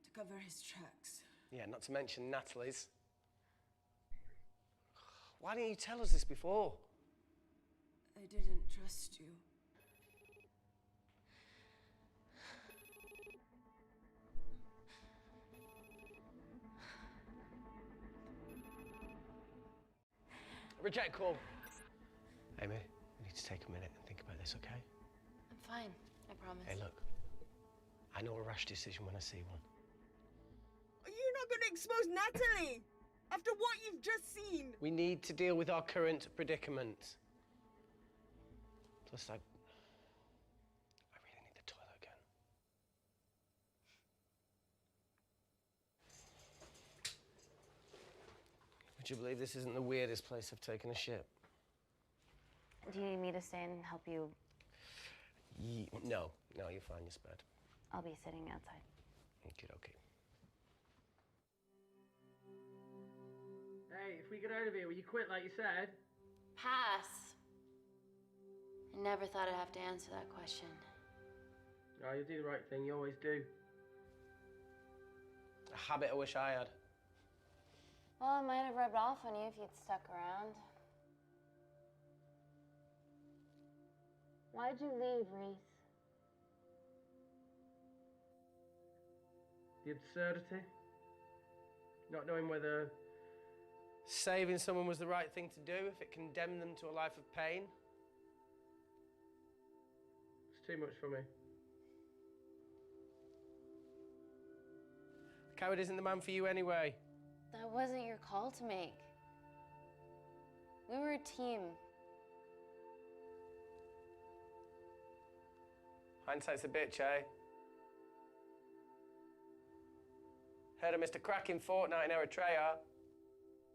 to cover his tracks. Yeah, not to mention Natalie's. Why didn't you tell us this before? I didn't trust you. Reject call. Amy, we need to take a minute and think about this, okay? I'm fine, I promise. Hey, look. I know a rash decision when I see one. Are you not going to expose Natalie? After what you've just seen? We need to deal with our current predicament. Plus, I really need the toilet again. Would you believe this isn't the weirdest place I've taken a shit? Do you need me to stay and help you? No, you're fine, you're spared. I'll be sitting outside. Okay. Hey, if we get out of here, will you quit like you said? Pass. I never thought I'd have to answer that question. Oh, you do the right thing, you always do. A habit I wish I had. Well, it might have rubbed off on you if you'd stuck around. Why'd you leave, Reese? The absurdity. Not knowing whether Saving someone was the right thing to do if it condemned them to a life of pain. it's too much for me. A coward isn't the man for you anyway. That wasn't your call to make. We were a team. Hindsight's a bitch, eh? Heard of Mr. Cracking Fortnite in Eritrea?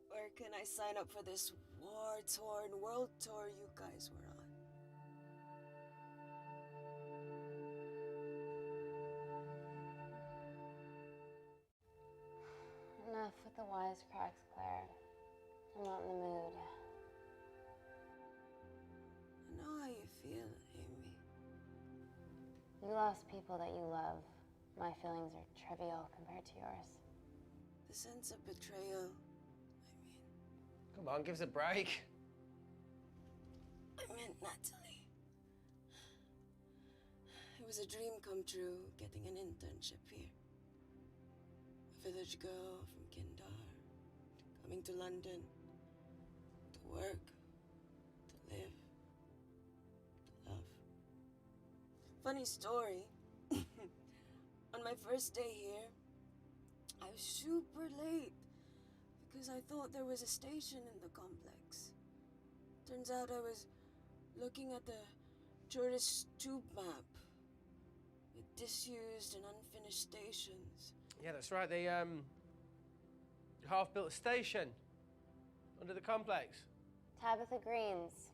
Where can I sign up for this war-torn world tour you guys were on? Enough with the wisecracks, Claire. I'm lost people that you love, my feelings are trivial compared to yours. The sense of betrayal. Come on, give us a break. I meant Natalie. It was a dream come true, getting an internship here. A village girl from Kindar, coming to London, to work, to live, to love. Funny story. On my first day here, I was super late because I thought there was a station in the complex. Turns out I was looking at the tourist tube map with disused and unfinished stations. Yeah, that's right. They half-built station under the complex. Tabitha Greens.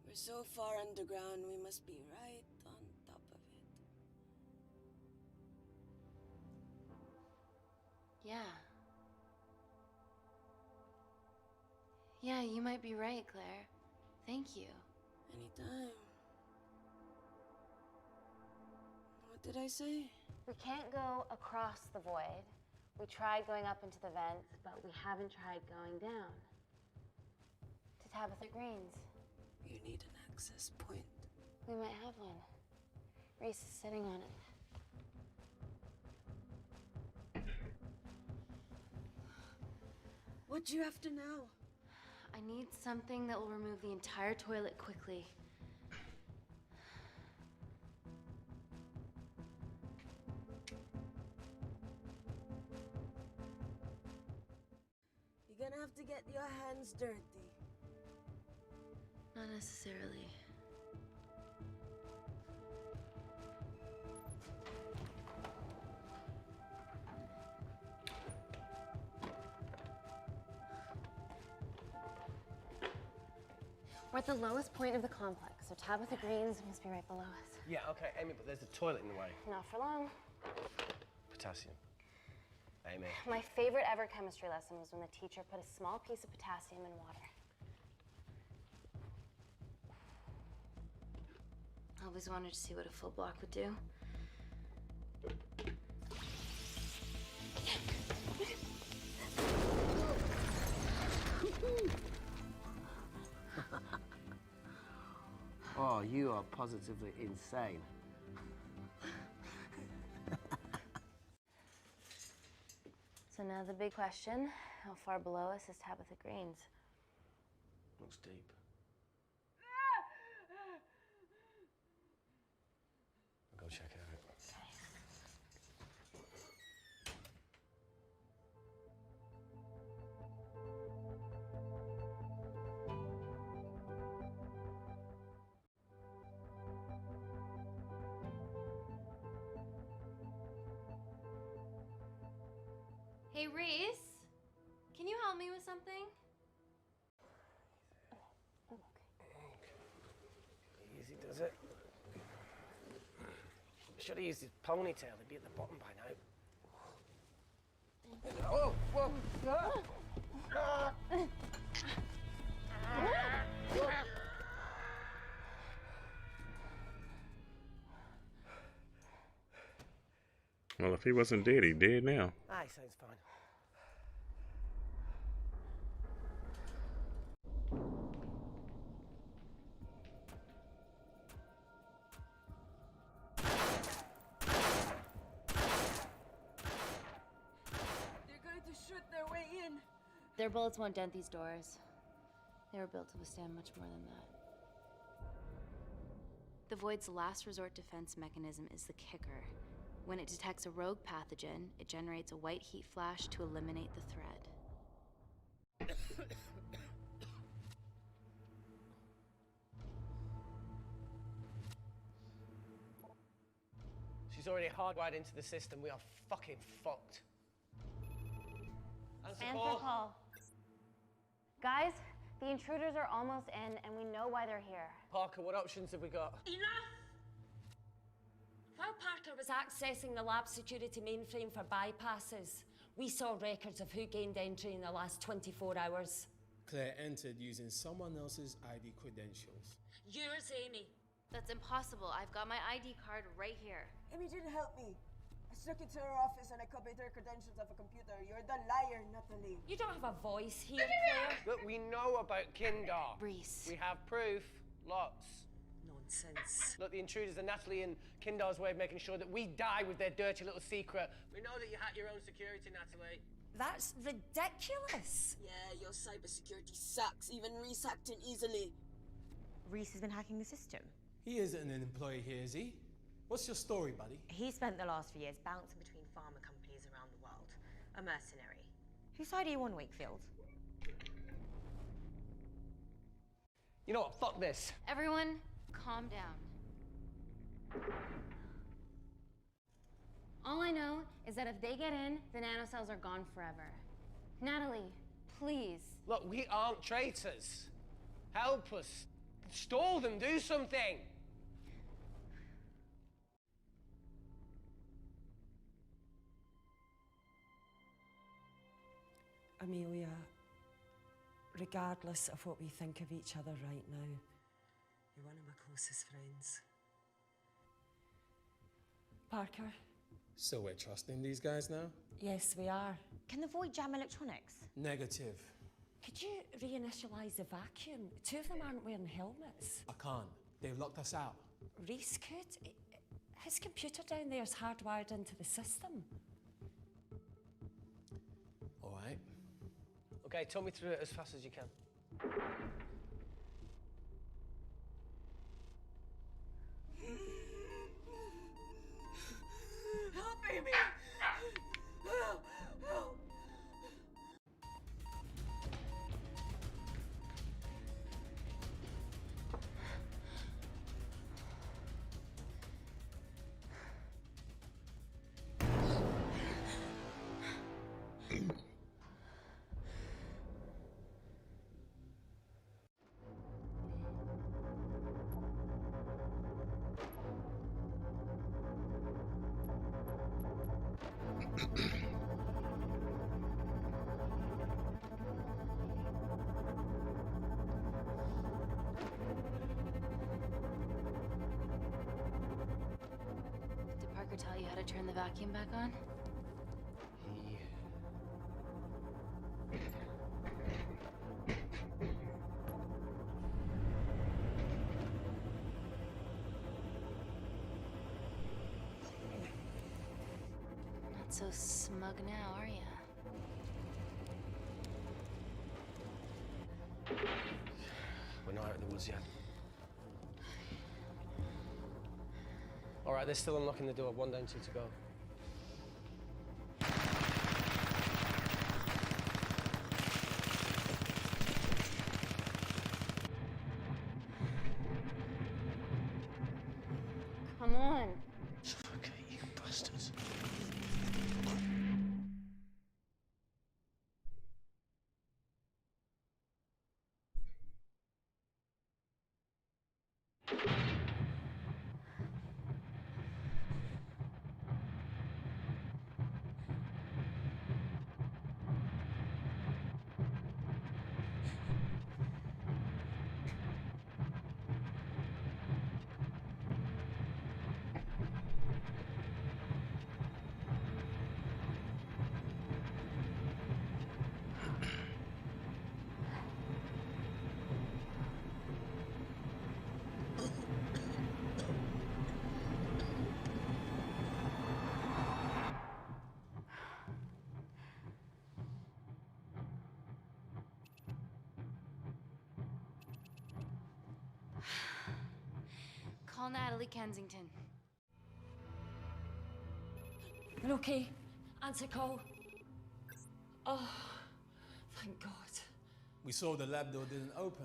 We're so far underground, we must be right on top of it. Yeah. Yeah, you might be right, Claire. Thank you. Anytime. What did I say? We can't go across the void. We tried going up into the vents, but we haven't tried going down. To Tabitha Greens. You need an access point. We might have one. Reese is sitting on it. What do you have to know? I need something that will remove the entire toilet quickly. You're gonna have to get your hands dirty. Not necessarily. We're at the lowest point of the complex, so Tabitha Greens must be right below us. Yeah, okay, Amy, but there's a toilet in the way. Not for long. Potassium. Amy. My favorite ever chemistry lesson was when the teacher put a small piece of potassium in water. I always wanted to see what a full block would do. Oh, you are positively insane. So now the big question, how far below us is Tabitha Greens? Looks deep. I'll go check it out. Hey, Reese, can you help me with something? Easy does it. Should have used his ponytail. He'd be at the bottom by now. Oh, whoa! Ah! Well, if he wasn't dead, he dead now. Ah, he sounds fine. They're going to shoot their way in. Their bullets won't dent these doors. They were built to withstand much more than that. The Void's last resort defense mechanism is the kicker. When it detects a rogue pathogen, it generates a white heat flash to eliminate the threat. She's already hardwired into the system. We are fucking fucked. Answer call. Guys, the intruders are almost in, and we know why they're here. Parker, what options have we got? Enough! While Parker was accessing the lab security mainframe for bypasses, we saw records of who gained entry in the last 24 hours. Claire entered using someone else's ID credentials. Yours, Amy. That's impossible. I've got my ID card right here. Amy didn't help me. I snuck into her office and I copied her credentials off a computer. You're the liar, Natalie. You don't have a voice here, Claire. Look, we know about Kindar. Reese. We have proof. Lots. Nonsense. Look, the intruders are Natalie and Kindar's way of making sure that we die with their dirty little secret. We know that you hack your own security, Natalie. That's ridiculous. Yeah, your cybersecurity sucks. Even Reese hacked in easily. Reese has been hacking the system. He isn't an employee here, is he? What's your story, buddy? He spent the last few years bouncing between pharma companies around the world. A mercenary. Whose side are you on, Wakefield? You know what? Fuck this. Everyone, calm down. All I know is that if they get in, the nanocells are gone forever. Natalie, please. Look, we aren't traitors. Help us. Stall them. Do something. Amelia, regardless of what we think of each other right now, you're one of my closest friends. Parker? So we're trusting these guys now? Yes, we are. Can the void jam electronics? Negative. Could you reinitialize the vacuum? Two of them aren't wearing helmets. I can't. They've locked us out. Reese could. His computer down there is hardwired into the system. All right. Okay, talk me through it as fast as you can. Help, Amy! Help! Help! Did Parker tell you how to turn the vacuum back on? Not so smug now, are ya? We're not out of the woods yet. All right, they're still unlocking the door. 1 down, 2 to go. Come on. Okay, you bastards. Call Natalie Kensington. You're okay? Answer call. Oh, thank God. We saw the lab door didn't open.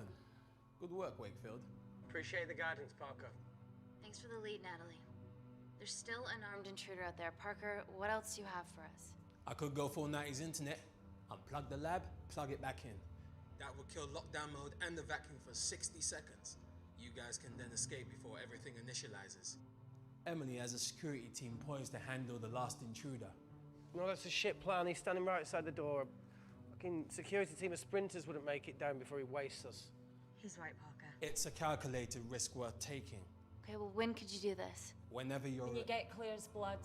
Good work, Wakefield. Appreciate the guidance, Parker. Thanks for the lead, Natalie. There's still an armed intruder out there. Parker, what else do you have for us? I could go full 90s internet, unplug the lab, plug it back in. That would kill lockdown mode and the vacuum for 60 seconds. You guys can then escape before everything initializes. Emily has a security team poised to handle the last intruder. No, that's a shit plan. He's standing right outside the door. Fucking security team of sprinters wouldn't make it down before he wastes us. He's right, Parker. It's a calculated risk worth taking. Okay, well, when could you do this? Whenever you're When you get Claire's blood.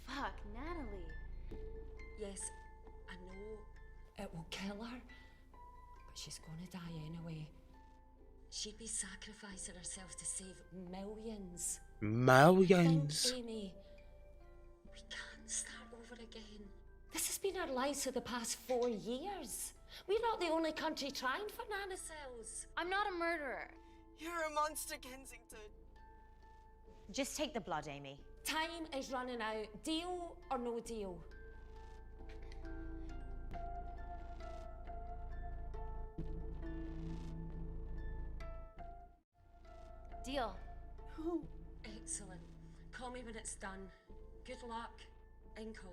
Fuck, Natalie. Yes, I know it will kill her, but she's gonna die anyway. She'd be sacrificing herself to save millions. Millions. Think, Amy, we can't start over again. This has been our lives for the past 4 years. We're not the only country trying for nanocells. I'm not a murderer. You're a monster, Kensington. Just take the blood, Amy. Time is running out. Deal or no deal? Deal. Excellent. Call me when it's done. Good luck. Inco.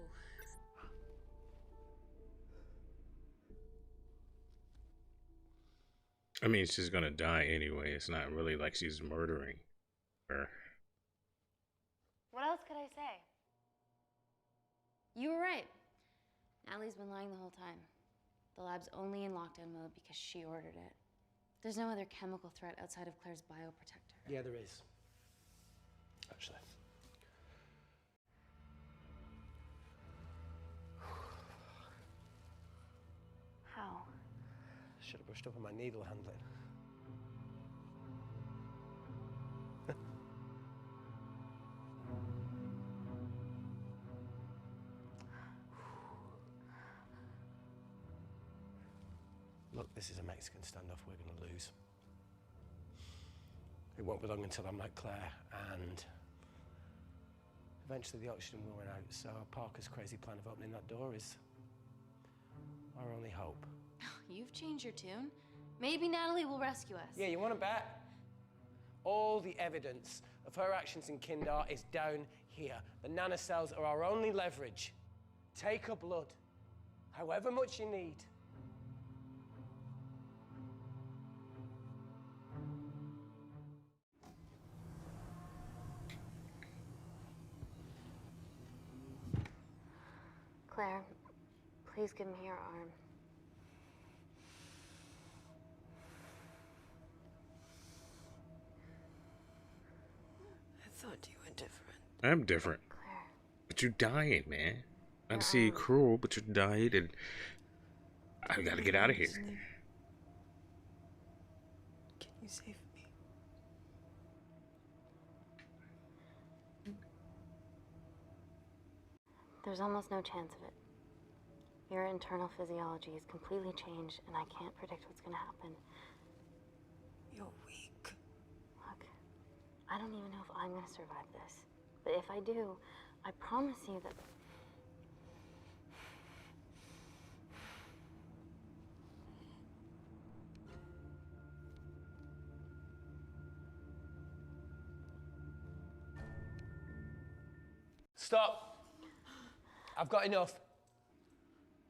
I mean, she's gonna die anyway. It's not really like she's murdering her. What else could I say? You were right. Natalie's been lying the whole time. The lab's only in lockdown mode because she ordered it. There's no other chemical threat outside of Claire's bioprotector. Yeah, there is. Actually. How? Should have brushed up on my needle handling. Look, this is a Mexican standoff we're going to lose. It won't be long until I'm like Claire, and eventually the oxygen will run out, so Parker's crazy plan of opening that door is our only hope. You've changed your tune. Maybe Natalie will rescue us. Yeah, you want to bet? All the evidence of her actions in Kindar is down here. The nanocells are our only leverage. Take her blood, however much you need. Claire, please give me your arm. I thought you were different. I'm different. Claire. But you're dying, man. Not to see you cruel, but you're dying, and I gotta get out of here. Can you save me? There's almost no chance of it. Your internal physiology is completely changed, and I can't predict what's gonna happen. You're weak. Look, I don't even know if I'm gonna survive this. But if I do, I promise you that... Stop! I've got enough.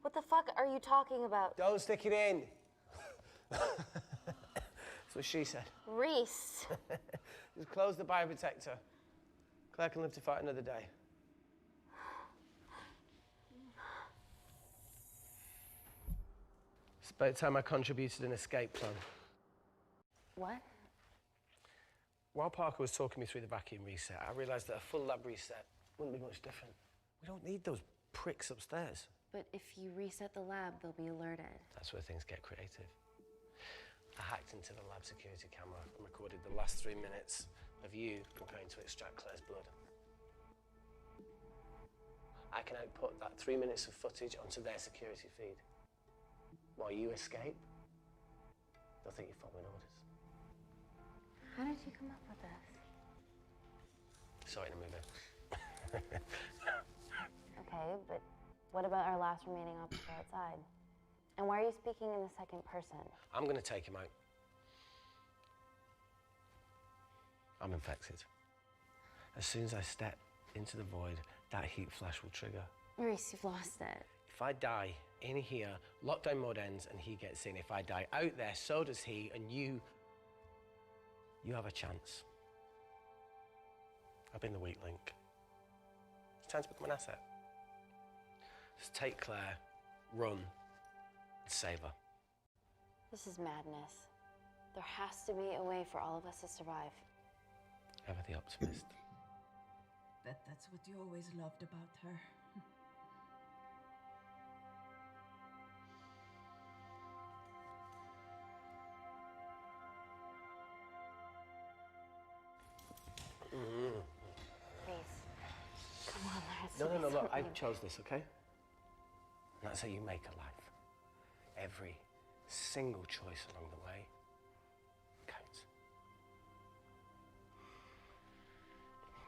What the fuck are you talking about? Don't stick it in. That's what she said. Reese. Just close the bioprotector. Claire can live to fight another day. It's about time I contributed an escape plan. What? While Parker was talking me through the vacuum reset, I realised that a full lab reset wouldn't be much different. We don't need those pricks upstairs. But if you reset the lab, they'll be alerted. That's where things get creative. I hacked into the lab security camera and recorded the last 3 minutes of you preparing to extract Claire's blood. I can output that 3 minutes of footage onto their security feed. While you escape, they'll think you're following orders. How did you come up with this? Saw it in a movie. Okay, but what about our last remaining officer outside? And why are you speaking in the second person? I'm going to take him out. I'm infected. As soon as I step into the void, that heat flash will trigger. Reese, you've lost it. If I die in here, lockdown mode ends and he gets in. If I die out there, so does he, and you have a chance. I've been the weak link. It's time to become an asset. Just take Claire, run, and save her. This is madness. There has to be a way for all of us to survive. Ever the optimist. Bet that's what you always loved about her. Please. Come on, there has to No, be no, no, look, I something. chose this, okay? And that's how you make a life. Every single choice along the way counts.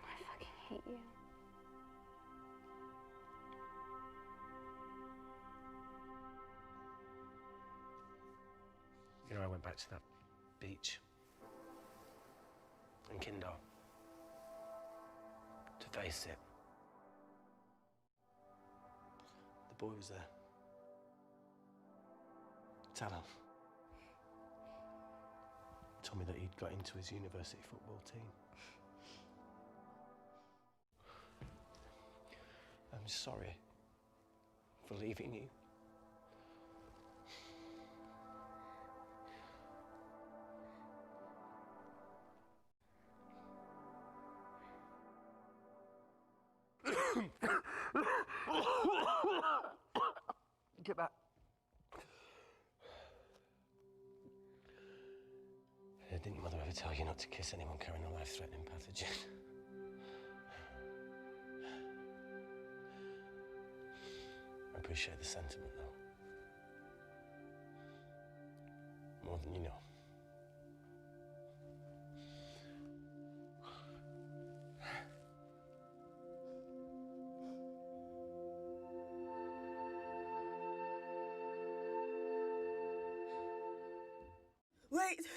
I fucking hate you. You know, I went back to that beach in Kindar to face it. The boy was there. Talal. Told me that he'd got into his university football team. I'm sorry for leaving you. Get back. Didn't Mother ever tell you not to kiss anyone carrying a life-threatening pathogen? I appreciate the sentiment, though. More than you know. Wait!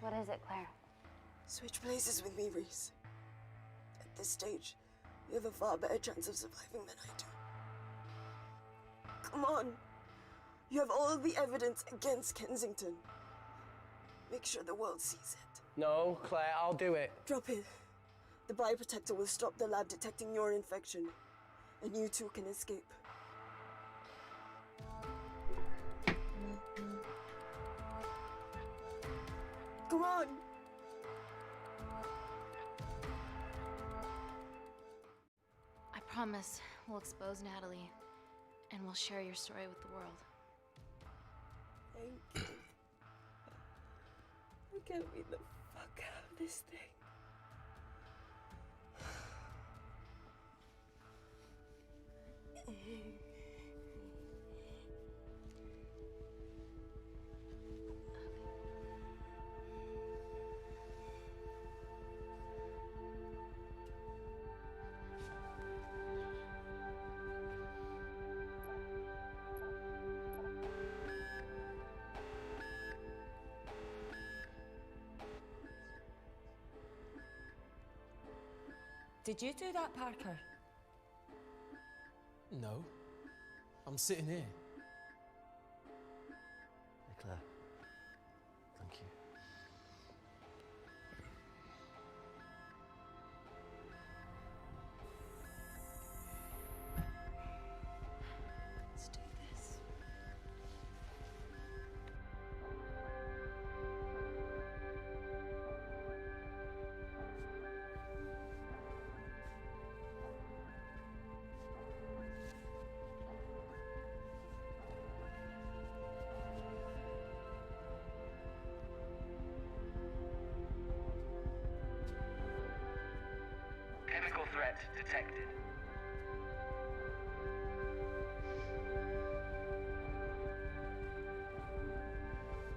What is it, Claire? Switch places with me, Reese. At this stage, you have a far better chance of surviving than I do. Come on. You have all the evidence against Kensington. Make sure the world sees it. No, Claire, I'll do it. Drop it. The bioprotector will stop the lab detecting your infection, and you two can escape. Come on! I promise we'll expose Natalie, and we'll share your story with the world. Thank you. Get me the fuck out of this thing. Did you do that, Parker? No. I'm sitting here. Hey, Claire. Thank you. Let's do this. Chemical threat detected.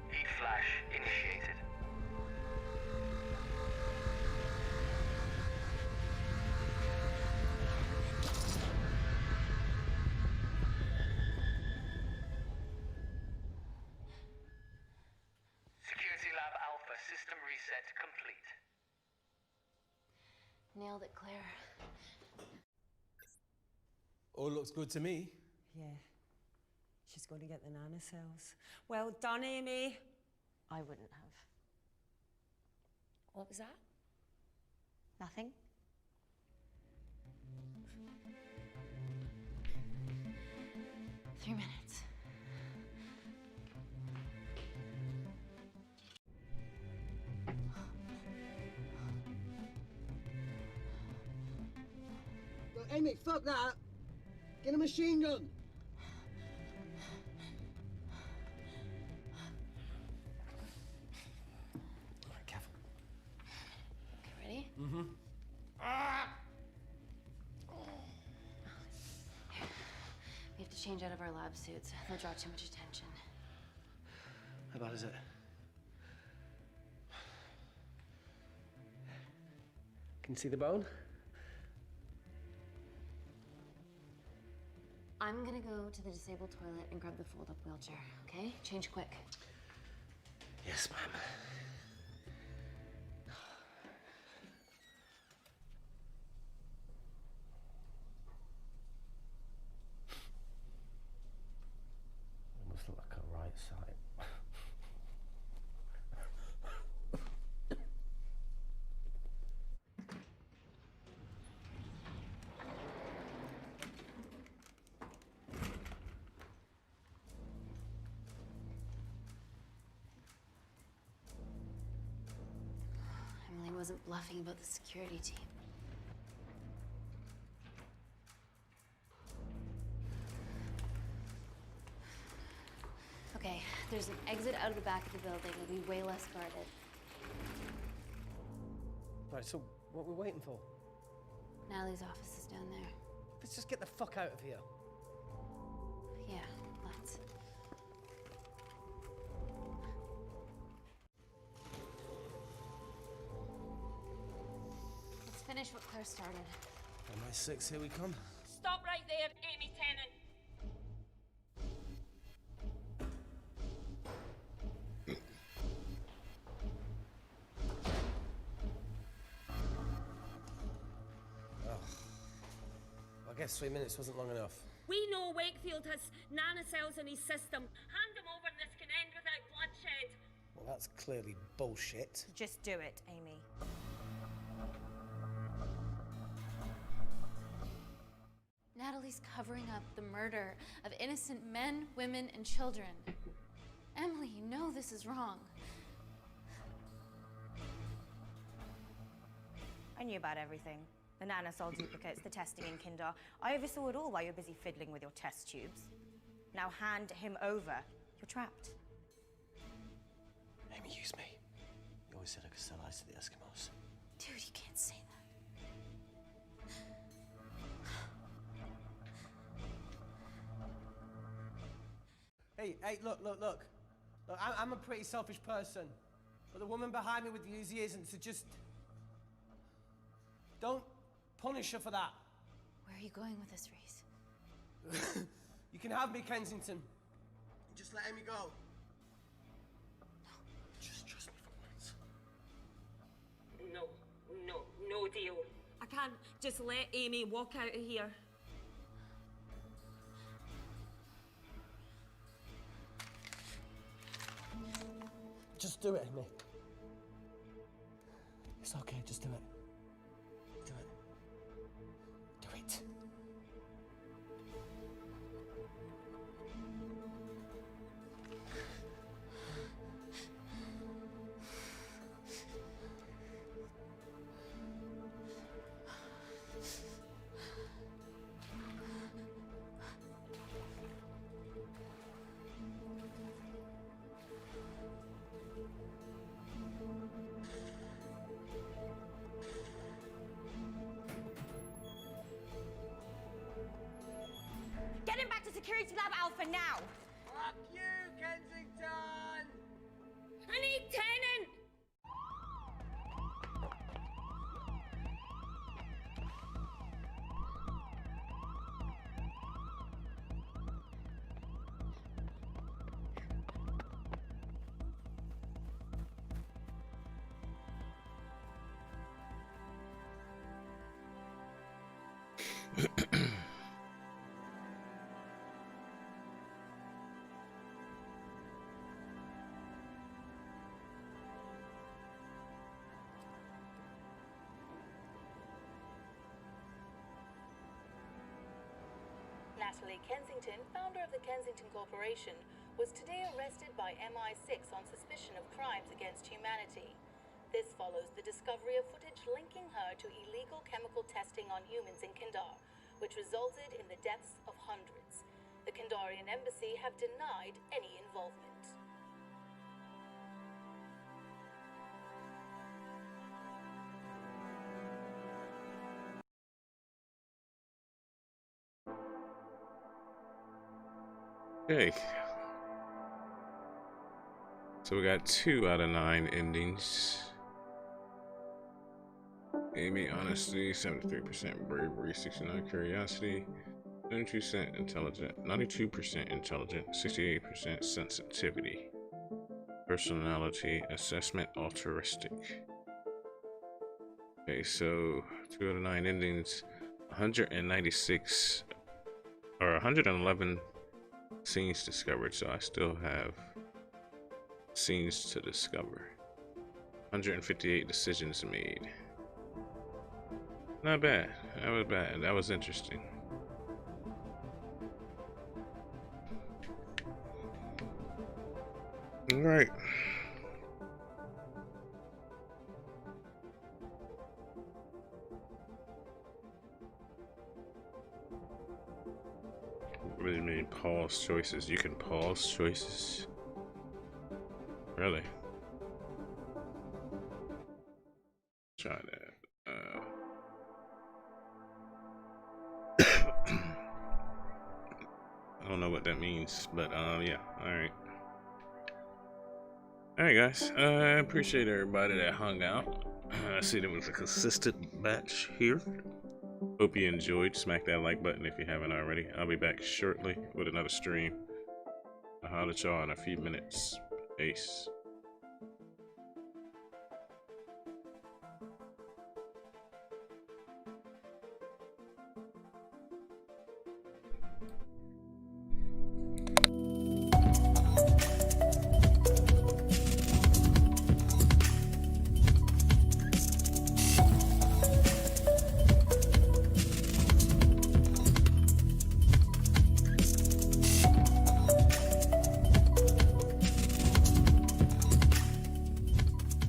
Heat flash initiated. Security Lab Alpha system reset complete. Nailed it, Claire. All looks good to me. Yeah. She's going to get the nanocells. Well done, Amy. I wouldn't have. What was that? Nothing? Three minutes. Amy, fuck that! Get a machine gun! Alright, careful. Okay, ready? Mm-hmm. We have to change out of our lab suits. They'll draw too much attention. How bad is it? Can you see the bone? I'm gonna go to the disabled toilet and grab the fold-up wheelchair, okay? Change quick. Yes, ma'am. It must look like a right side. Emily wasn't bluffing about the security team. Okay, there's an exit out of the back of the building. It'll be way less guarded. Right, so what are we waiting for? Natalie's office is down there. Let's just get the fuck out of here. Yeah, let's. Let's finish what Claire started. MI6, here we come. Stop right there, Amy Tennant. I guess 3 minutes wasn't long enough. We know Wakefield has nanocells in his system. Hand him over and this can end without bloodshed. Well, that's clearly bullshit. Just do it, Amy. Natalie's covering up the murder of innocent men, women, and children. Emily, you know this is wrong. I knew about everything. The nanosol duplicates, the testing in Kindar. I oversaw it all while you were busy fiddling with your test tubes. Now hand him over. You're trapped. Amy, use me. You always said I could sell ice to the Eskimos. Dude, you can't say that. Hey, look. Look, I'm a pretty selfish person. But the woman behind me with the Uzi isn't, so just... don't punish her for that. Where are you going with this, Reese? You can have me, Kensington. Just let Amy go. No. Just trust me for once. No deal. I can't just let Amy walk out of here. Just do it, Amy. It's okay, just do it. Do it. Do it. Get him back to Security Lab Alpha now! Fuck you, Kensington! I need Tennant! Natalie Kensington, founder of the Kensington Corporation, was today arrested by MI6 on suspicion of crimes against humanity. This follows the discovery of footage linking her to illegal chemical testing on humans in Kindar, which resulted in the deaths of hundreds. The Kandarian embassy have denied any involvement. Okay. So we got 2 out of 9 endings. Amy, honesty, 73% bravery, 69 curiosity, 92% intelligent, 92% intelligent, 68% sensitivity. Personality assessment altruistic. Okay, so 2 out of 9 endings, 196 or 111 scenes discovered, so I still have scenes to discover. 158 decisions made. Not bad. That was bad. That was interesting. All right. What do you mean pause choices? You can pause choices? Really? Try that. I don't know what that means, but yeah. Alright. Alright guys, I appreciate everybody that hung out. I see there was a consistent batch here. Hope you enjoyed. Smack that like button if you haven't already. I'll be back shortly with another stream. I'll holler at y'all in a few minutes. Peace.